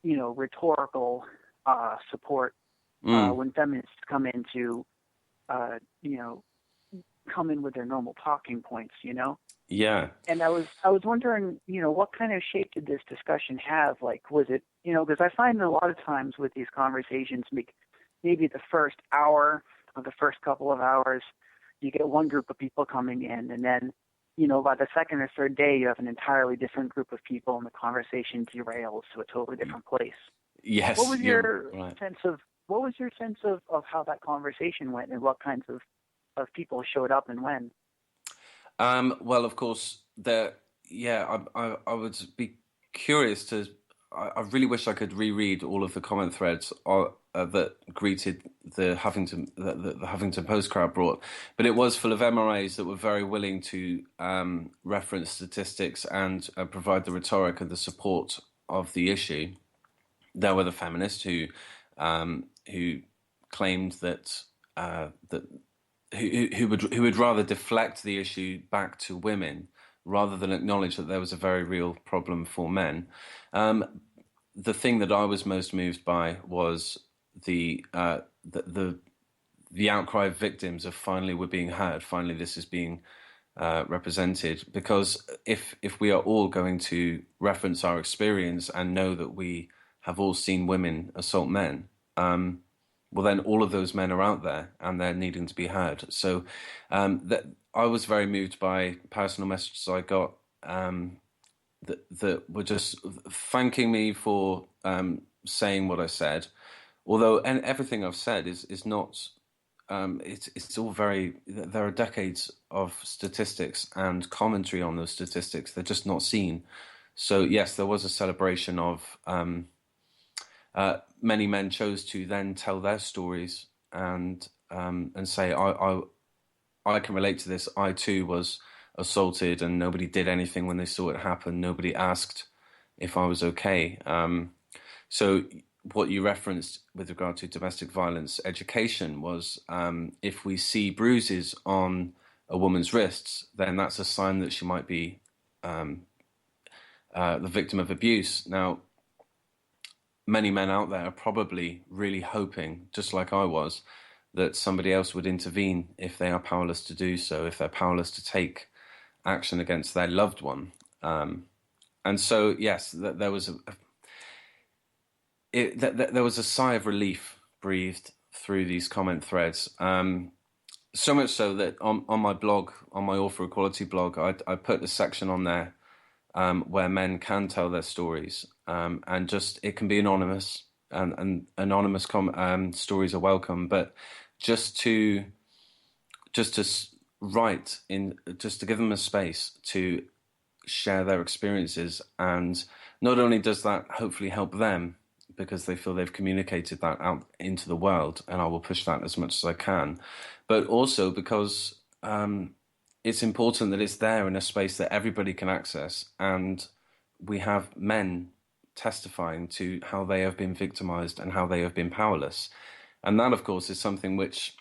rhetorical support when feminists come in to, come in with their normal talking points, Yeah. And I was wondering, what kind of shape did this discussion have? Like, was it, because I find a lot of times with these conversations, maybe the first hour or the first couple of hours, you get one group of people coming in, and then, by the second or third day, you have an entirely different group of people, and the conversation derails to a totally different place. Yes. What was your right. sense of how that conversation went, and what kinds of people showed up and when? Well, of course, I would be curious to. I really wish I could reread all of the comment threads that greeted the Huffington Post crowd brought, but it was full of MRAs that were very willing to reference statistics and provide the rhetoric and the support of the issue. There were the feminists who claimed that who would rather deflect the issue back to women rather than acknowledge that there was a very real problem for men. The thing that I was most moved by was the outcry of victims of finally we're being heard, finally this is being represented. Because if we are all going to reference our experience and know that we have all seen women assault men, well, then all of those men are out there and they're needing to be heard. So that I was very moved by personal messages I got that were just thanking me for saying what I said. Although and everything I've said is not. It's all very. There are decades of statistics and commentary on those statistics. They're just not seen. So yes, there was a celebration of. Many men chose to then tell their stories and say, I can relate to this. I too was assaulted, and nobody did anything when they saw it happen. Nobody asked if I was okay. So what you referenced with regard to domestic violence education was if we see bruises on a woman's wrists, then that's a sign that she might be the victim of abuse. Now, many men out there are probably really hoping, just like I was, that somebody else would intervene if they are powerless to do so, if they're powerless to take action against their loved one. And so, yes, there was there was a sigh of relief breathed through these comment threads. So much so that on my blog, on my All for Equality blog, I put a section on there where men can tell their stories, and just it can be anonymous, and anonymous stories are welcome. But just to write in, just to give them a space to share their experiences, and not only does that hopefully help them because they feel they've communicated that out into the world, and I will push that as much as I can, but also because it's important that it's there in a space that everybody can access, and we have men testifying to how they have been victimized and how they have been powerless. And that, of course, is something which,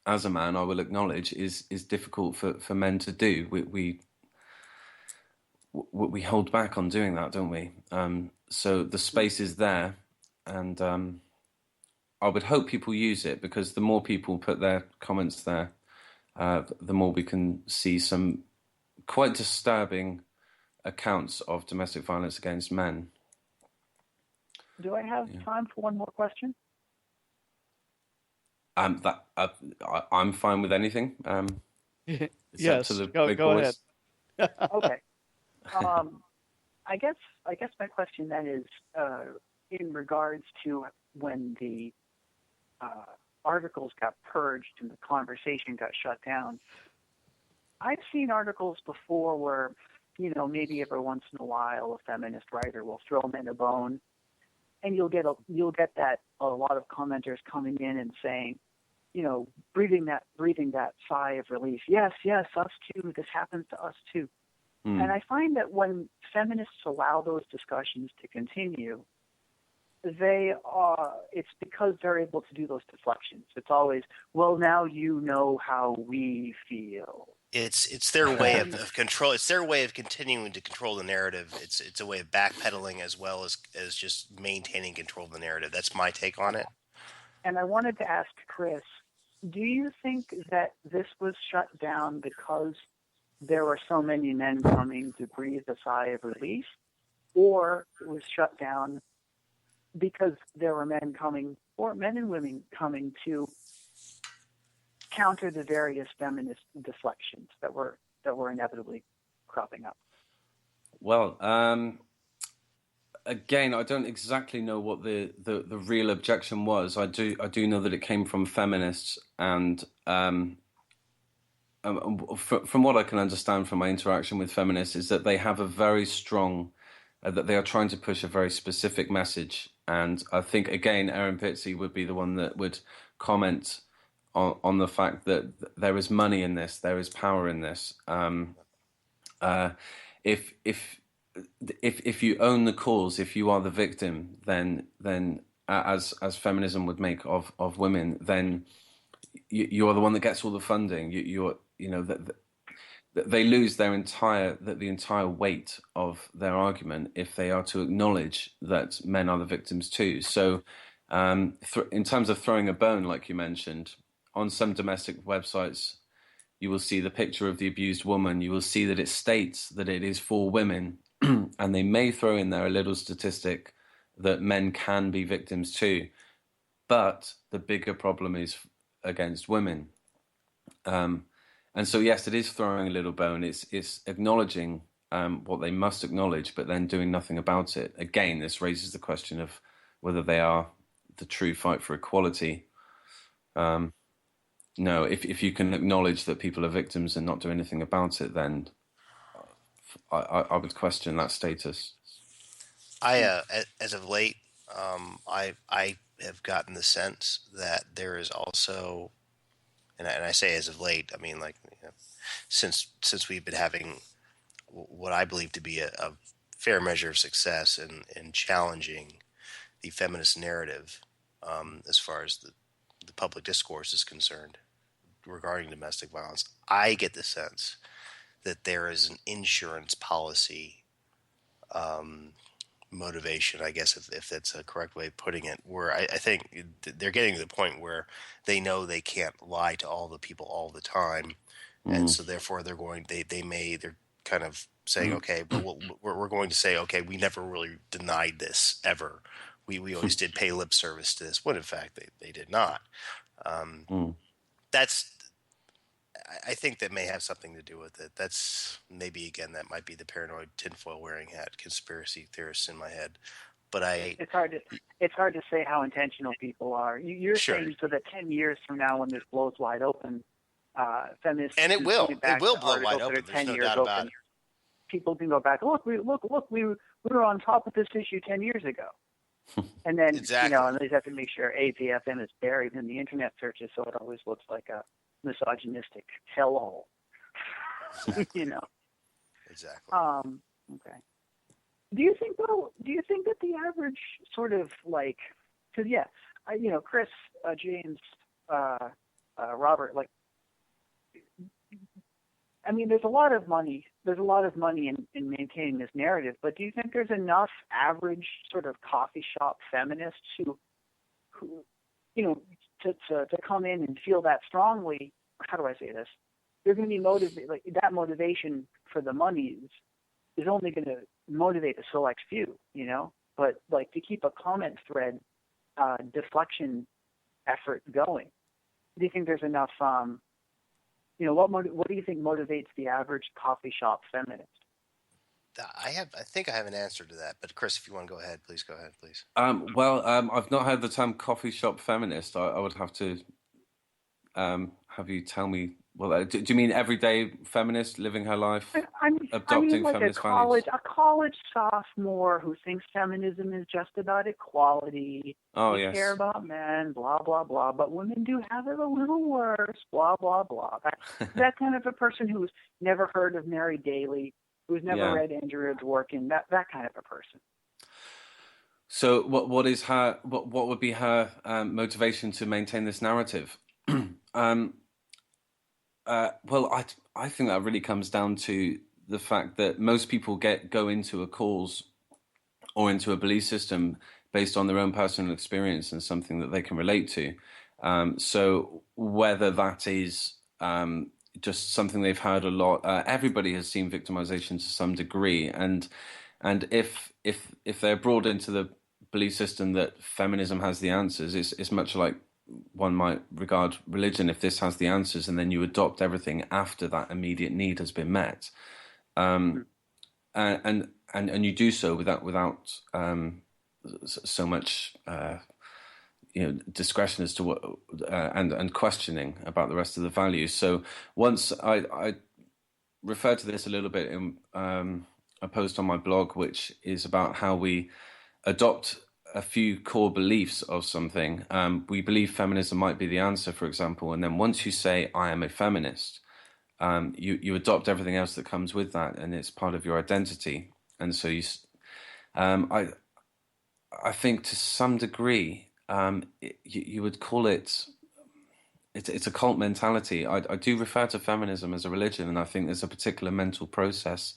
as a man, I will acknowledge is difficult for men to do. We hold back on doing that, don't we? So the space is there, and I would hope people use it, because the more people put their comments there, the more we can see some quite disturbing accounts of domestic violence against men. Do I have time for one more question? I'm fine with anything. Yes, to the go boys. ahead. Okay. I guess my question then is in regards to when the articles got purged and the conversation got shut down. I've seen articles before where, maybe every once in a while a feminist writer will throw men a bone, and you'll get that a lot of commenters coming in and saying, breathing that sigh of relief. Yes, us too. This happens to us too. And I find that when feminists allow those discussions to continue, it's because they're able to do those deflections. It's always, well, now you know how we feel. It's their way of control. It's their way of continuing to control the narrative. It's a way of backpedaling as well as just maintaining control of the narrative. That's my take on it. And I wanted to ask Chris, Do you think that this was shut down because there were so many men coming to breathe a sigh of relief, or it was shut down because there were men coming, or men and women coming to counter the various feminist deflections that were inevitably cropping up? Well, again, I don't exactly know what the real objection was. I do know that it came from feminists, and from what I can understand from my interaction with feminists, is that they have a very strong, that they are trying to push a very specific message. And I think, again, Erin Pitsey would be the one that would comment on the fact that there is money in this, there is power in this. If you own the cause, if you are the victim, then as feminism would make of women, then you are the one that gets all the funding. They lose their the entire weight of their argument if they are to acknowledge that men are the victims too. So, in terms of throwing a bone, like you mentioned, on some domestic websites, you will see the picture of the abused woman. You will see that it states that it is for women, and they may throw in there a little statistic that men can be victims too. But the bigger problem is against women. And so, yes, it is throwing a little bone. It's acknowledging what they must acknowledge, but then doing nothing about it. Again, this raises the question of whether they are the true fight for equality. No, if you can acknowledge that people are victims and not do anything about it, then I would question that status. As of late, I have gotten the sense that there is also, and I say as of late, I mean, like, since we've been having what I believe to be a fair measure of success in challenging the feminist narrative, as far as the public discourse is concerned regarding domestic violence. I get the sense that there is an insurance policy motivation, I guess, if that's a correct way of putting it, where I think they're getting to the point where they know they can't lie to all the people all the time, and so therefore they're kind of saying, okay, but we're going to say, okay, we never really denied this ever. We always did pay lip service to this, when in fact they did not. I think that may have something to do with it. That's maybe, again, that might be the paranoid tinfoil wearing hat conspiracy theorists in my head. But it's hard to say how intentional people are. You're sure. saying so that 10 years from now, when this blows wide open, feminists, and it will blow wide open. There's no doubt about it. People can go back. Look, we were on top of this issue 10 years ago. And then exactly. And they just have to make sure APFM is buried in the internet searches, so it always looks like a misogynistic hellhole. Exactly. Okay. Do you think that the average sort of like, because Chris, James, Robert, like, I mean, there's a lot of money in maintaining this narrative, but do you think there's enough average sort of coffee shop feminists who to come in and feel that strongly? How do I say this? They're going to be motivated. Like, that motivation for the money is only going to motivate a select few, But like, to keep a comment thread deflection effort going, do you think there's enough? What do you think motivates the average coffee shop feminist? I think I have an answer to that, but Chris, if you want to go ahead, please go ahead, please. I've not heard the term coffee shop feminist. I would have to have you tell me. Well, do you mean everyday feminist living her life, adopting like feminist values? A college sophomore who thinks feminism is just about equality. Oh, they care about men, blah blah blah, but women do have it a little worse, blah blah blah. That kind of a person who's never heard of Mary Daly, who's never read Andrea Dworkin, that kind of a person. So, what would be her motivation to maintain this narrative? I think that really comes down to the fact that most people go into a cause or into a belief system based on their own personal experience and something that they can relate to. So whether that is just something they've heard a lot, everybody has seen victimization to some degree, and if they're brought into the belief system that feminism has the answers, it's much like one might regard religion. If this has the answers, and then you adopt everything after that immediate need has been met, and you do so without so much discretion as to what and questioning about the rest of the values. So once I referred to this a little bit in a post on my blog, which is about how we adopt a few core beliefs of something. We believe feminism might be the answer, for example, and then once you say I am a feminist, you adopt everything else that comes with that, and it's part of your identity. And so I think to some degree, you would call it's a cult mentality. I do refer to feminism as a religion, and I think there's a particular mental process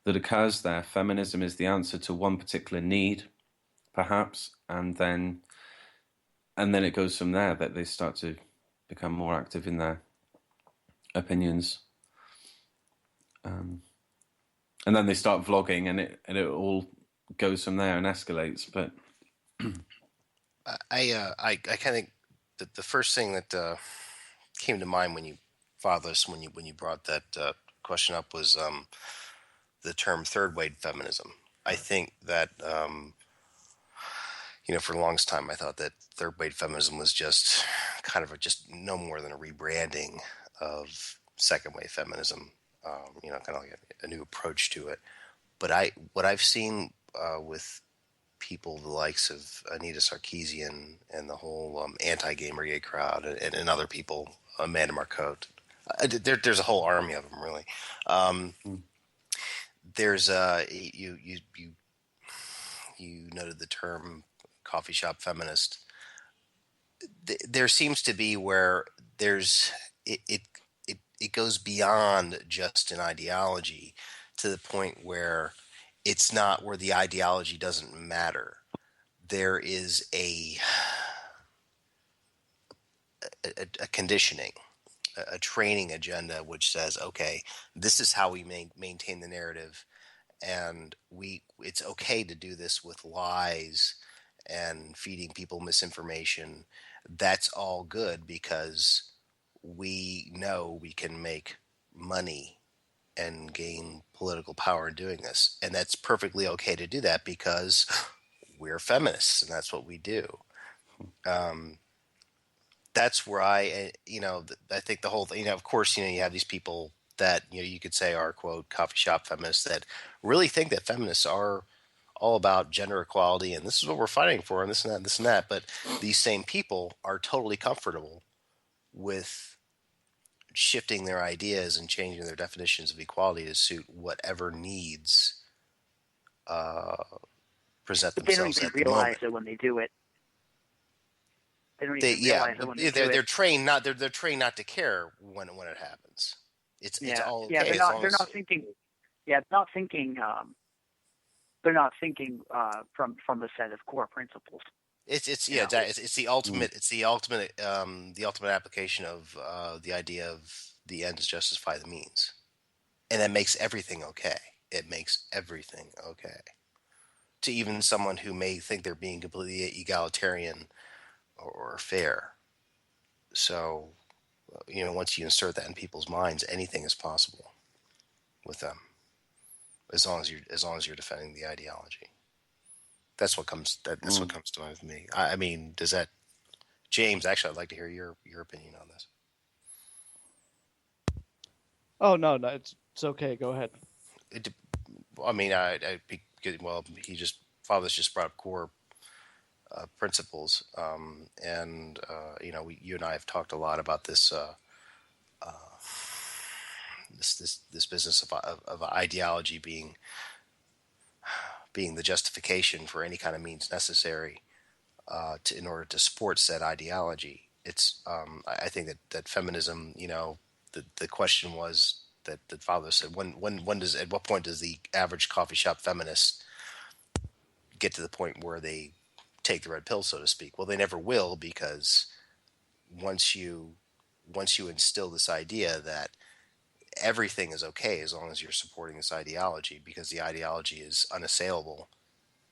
that occurs there. Feminism is the answer to one particular need, perhaps, and then it goes from there, that they start to become more active in their opinions, and then they start vlogging, and it all goes from there and escalates. But I kind of think that the first thing that came to mind when you when you brought that question up was the term third wave feminism. I think that for the longest time I thought that third wave feminism was just kind of just no more than a rebranding of second wave feminism. Kind of like a new approach to it. But what I've seen with people the likes of Anita Sarkeesian and the whole anti-Gamergate crowd and other people, Amanda Marcotte. There's a whole army of them, really. There's you noted the term coffee shop feminist. There seems to be where it goes beyond just an ideology to the point where it's not, where the ideology doesn't matter. There is a conditioning, a training agenda which says, okay, this is how we maintain the narrative, and it's okay to do this with lies and feeding people misinformation. That's all good because we know we can make money and gain political power in doing this. And that's perfectly okay to do that because we're feminists and that's what we do. That's where I think the whole thing, of course, you have these people that, you could say are, quote, coffee shop feminists that really think that feminists are all about gender equality and this is what we're fighting for and this and that and this and that. But these same people are totally comfortable with shifting their ideas and changing their definitions of equality to suit whatever needs present But they don't themselves even at the realize moment. it when they do it. They don't even realize it when they do it. They're trained not they're trained not to care when it happens. It's all okay they're as not. long They're as not thinking. Yeah, not thinking. They're not thinking from a set of core principles. it's You know, it's the ultimate the ultimate application of the idea of the ends justify the means, and that makes everything okay. It makes everything okay to even someone who may think they're being completely egalitarian or fair. So, once you insert that in people's minds, anything is possible with them, as long as you're defending the ideology. That's what comes to mind with me. I mean, does that, James? Actually, I'd like to hear your opinion on this. Oh no, it's okay. Go ahead. I mean, well, Father's just brought up core principles, and you and I have talked a lot about this this business of ideology being the justification for any kind of means necessary in order to support said ideology. It's I think that feminism, the question was that Father said, at what point does the average coffee shop feminist get to the point where they take the red pill, so to speak? Well, they never will, because once you instill this idea that everything is okay as long as you're supporting this ideology, because the ideology is unassailable,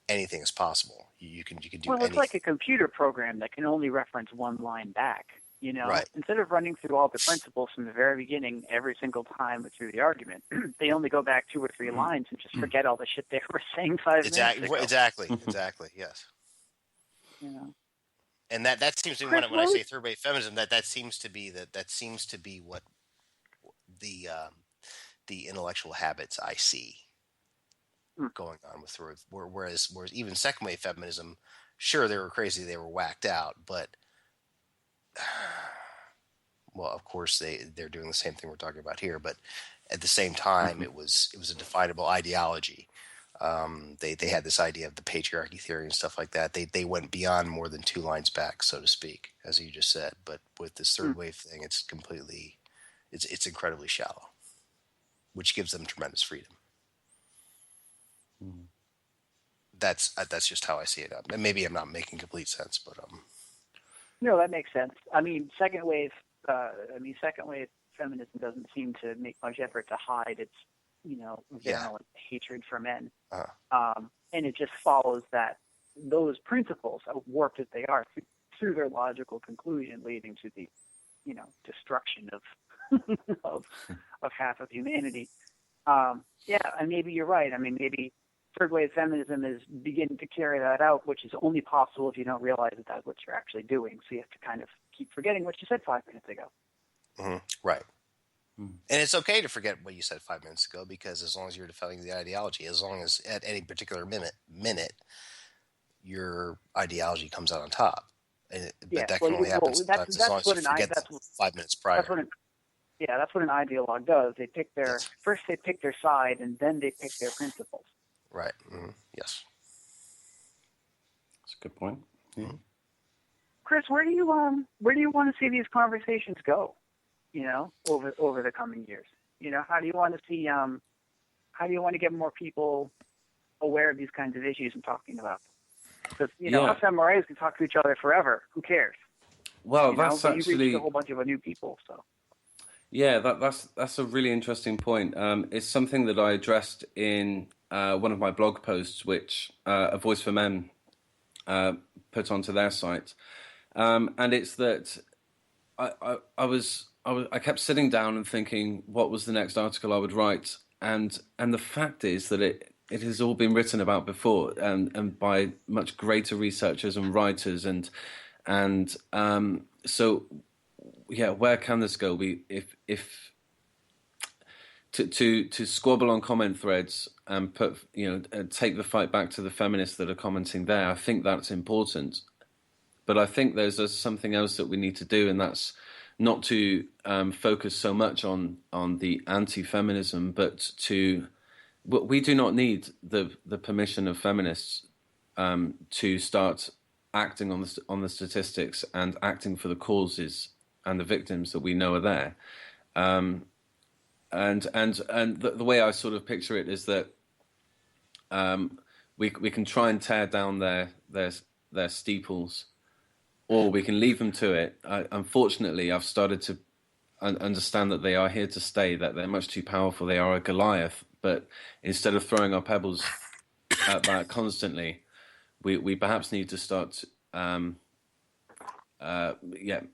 anything is possible. You can do Well, it's like anything. a computer program that can only reference one line back. Right. Instead of running through all the principles from the very beginning every single time through the argument, they only go back 2 or 3 lines and just forget all the shit they were saying 5 minutes ago. Exactly. Yes. And that seems to be, Chris, when I say third wave feminism, that seems to be what the intellectual habits I see going on with sort of, whereas even second wave feminism, sure, they were crazy, they were whacked out, but well, of course they're doing the same thing we're talking about here, but at the same time, it was a definable ideology. They had this idea of the patriarchy theory and stuff like that. They went beyond more than 2 lines back, so to speak, as you just said. But with this third wave thing, it's incredibly shallow, which gives them tremendous freedom. That's just how I see it. And maybe I'm not making complete sense, but No, that makes sense. I mean, second wave feminism doesn't seem to make much effort to hide its, virulent hatred for men. And it just follows that those principles, warped as they are, through their logical conclusion, leading to the, destruction of half of humanity. And maybe you're right. I mean, maybe third wave feminism is beginning to carry that out, which is only possible if you don't realize that that's what you're actually doing. So you have to kind of keep forgetting what you said 5 minutes ago. Right. And it's okay to forget what you said 5 minutes ago, because as long as you're defending the ideology, as long as at any particular minute your ideology comes out on top. But that can only happen sometimes as long as you forget 5 minutes prior. That's what an ideologue does. They pick first they pick their side, and then they pick their principles. Right. Yes. That's a good point. Yeah. Chris, where do you want to see these conversations go? Over the coming years. How do you want to see? How do you want to get more people aware of these kinds of issues and talking about them? Because us MRAs can talk to each other forever. Who cares? Well, that's but actually you reached a whole bunch of new people. So. Yeah, that's a really interesting point. It's something that I addressed in one of my blog posts, which A Voice for Men put onto their site, and it's that I kept sitting down and thinking, what was the next article I would write, and the fact is that it has all been written about before, and by much greater researchers and writers, and so. Yeah, where can this go? If to squabble on comment threads and take the fight back to the feminists that are commenting there, I think that's important. But I think there's something else that we need to do, and that's not to focus so much on the anti-feminism, but we do not need the permission of feminists to start acting on the statistics and acting for the causes and the victims that we know are there, and the way I sort of picture it is that we can try and tear down their steeples, or we can leave them to it. Unfortunately, I've started to understand that they are here to stay, that they're much too powerful. They are a Goliath, but instead of throwing our pebbles at that constantly, we perhaps need to start.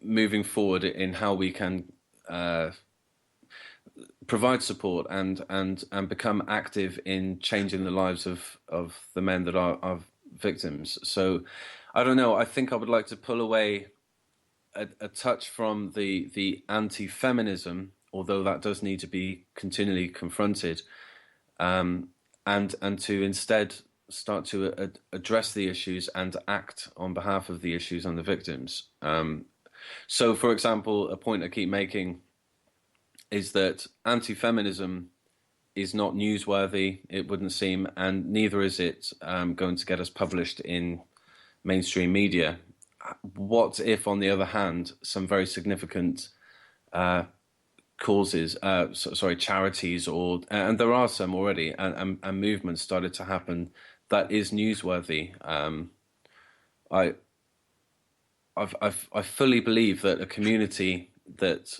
Moving forward in how we can provide support and become active in changing the lives of the men that are victims. So I don't know. I think I would like to pull away a touch from the anti-feminism, although that does need to be continually confronted, and to instead start to address the issues and act on behalf of the issues and the victims. So, for example, a point I keep making is that anti-feminism is not newsworthy, it wouldn't seem, and neither is it going to get us published in mainstream media. What if, on the other hand, some very significant causes, charities, and there are some already, and movements started to happen that is newsworthy. I fully believe that a community that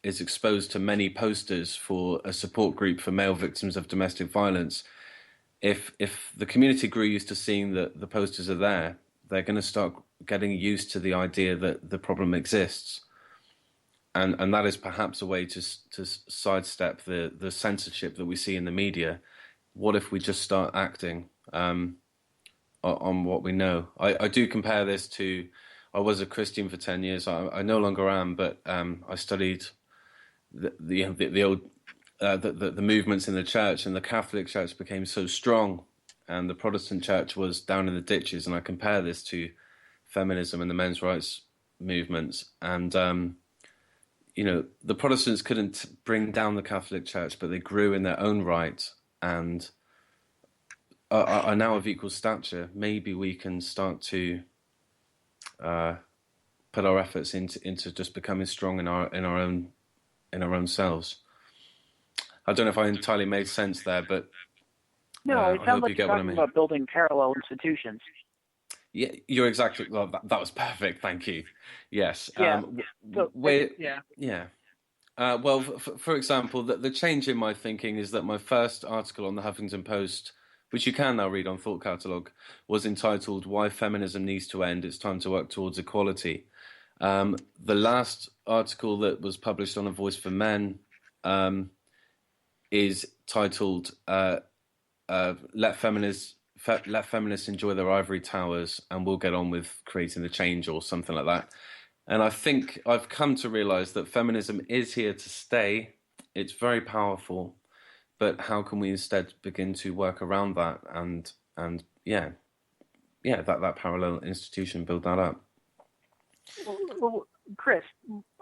is exposed to many posters for a support group for male victims of domestic violence, if the community grew used to seeing that the posters are there, they're going to start getting used to the idea that the problem exists, and that is perhaps a way to sidestep the censorship that we see in the media. What if we just start acting on what we know? I do compare this to, I was a Christian for 10 years. I no longer am, but I studied the old the movements in the church, and the Catholic Church became so strong, and the Protestant Church was down in the ditches. And I compare this to feminism and the men's rights movements. And the Protestants couldn't bring down the Catholic Church, but they grew in their own right and are now of equal stature. Maybe we can start to put our efforts into just becoming strong in our own selves. I don't know if I entirely made sense there, but no, it I sounds hope like you you're get what I talking mean. about building parallel institutions. Yeah, you're exactly. Well, that was perfect. Thank you. Yes. Yeah. Yeah. Well, for example, the change in my thinking is that my first article on the Huffington Post, which you can now read on Thought Catalog, was entitled "Why Feminism Needs to End. It's Time to Work Towards Equality." The last article that was published on A Voice for Men is titled "Let Feminists enjoy their ivory towers, and we'll get on with creating the change," or something like that. And I think I've come to realize that feminism is here to stay. It's very powerful, but how can we instead begin to work around that and that parallel institution, build that up? Well, Chris,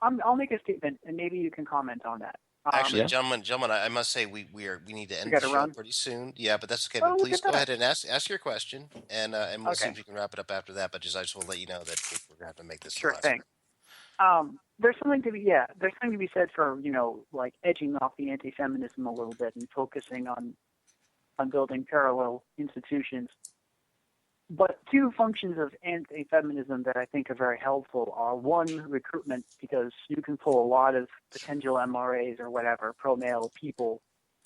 I'll make a statement, and maybe you can comment on that. Actually, gentlemen, I must say we need to end the show pretty soon. Yeah, but that's okay. But please go ahead and ask your question, and we'll see if we can wrap it up after that. But I just want to let you know that we're going to have to make this sure last thing. There's something to be said for like edging off the anti-feminism a little bit and focusing on building parallel institutions. But two functions of anti-feminism that I think are very helpful are, one, recruitment, because you can pull a lot of potential MRAs or whatever, pro-male people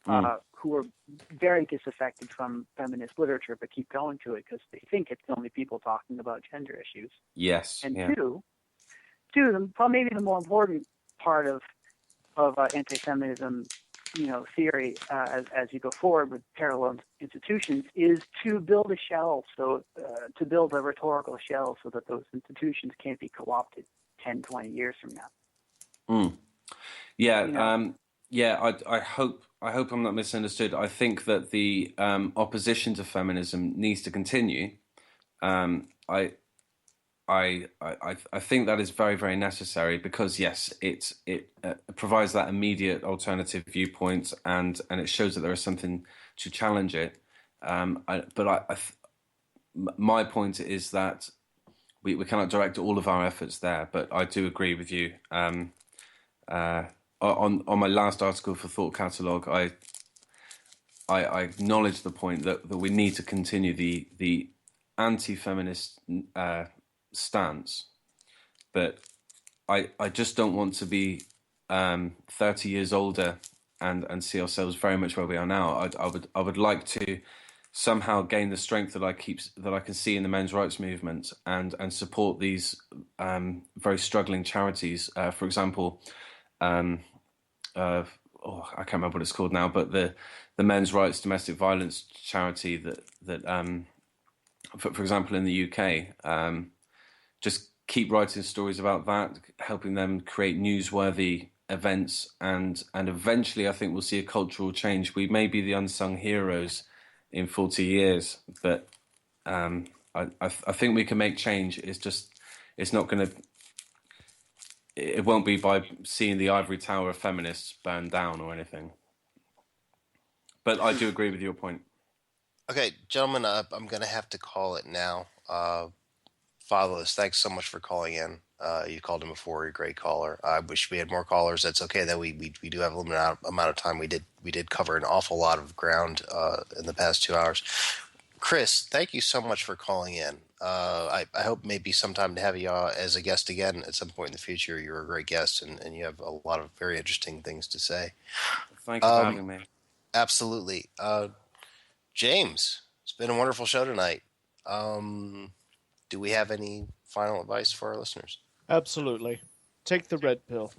who are very disaffected from feminist literature but keep going to it because they think it's the only people talking about gender issues. Yes. And two, maybe the more important part of anti-feminism theory as you go forward with parallel institutions is to build a shell, to build a rhetorical shell so that those institutions can't be co-opted 10, 20 years from now. I hope I'm not misunderstood. I think that the opposition to feminism needs to continue. I think that is very, very necessary because yes, it provides that immediate alternative viewpoint and it shows that there is something to challenge it. My point is that we cannot direct all of our efforts there. But I do agree with you. On my last article for Thought Catalog, I acknowledge the point that we need to continue the anti-feminist stance, but I just don't want to be 30 years older and see ourselves very much where we are now. I would like to somehow gain the strength that I can see in the men's rights movement and support these very struggling charities. For example, I can't remember what it's called now, but the men's rights domestic violence charity that for example in the UK. Just keep writing stories about that, helping them create newsworthy events, and eventually I think we'll see a cultural change. We may be the unsung heroes in 40 years, but I think we can make change. It won't be by seeing the ivory tower of feminists burn down or anything. But I do agree with your point. Okay, gentlemen, I'm going to have to call it now. Fatherless, thanks so much for calling in. You called in before, you're a great caller. I wish we had more callers. That's okay. That we do have a limited amount of time. We did cover an awful lot of ground in the past 2 hours. Chris, thank you so much for calling in. I hope maybe sometime to have you as a guest again at some point in the future. You're a great guest, and you have a lot of very interesting things to say. Thank you for having me. Absolutely. James, it's been a wonderful show tonight. Do we have any final advice for our listeners? Absolutely. Take the red pill.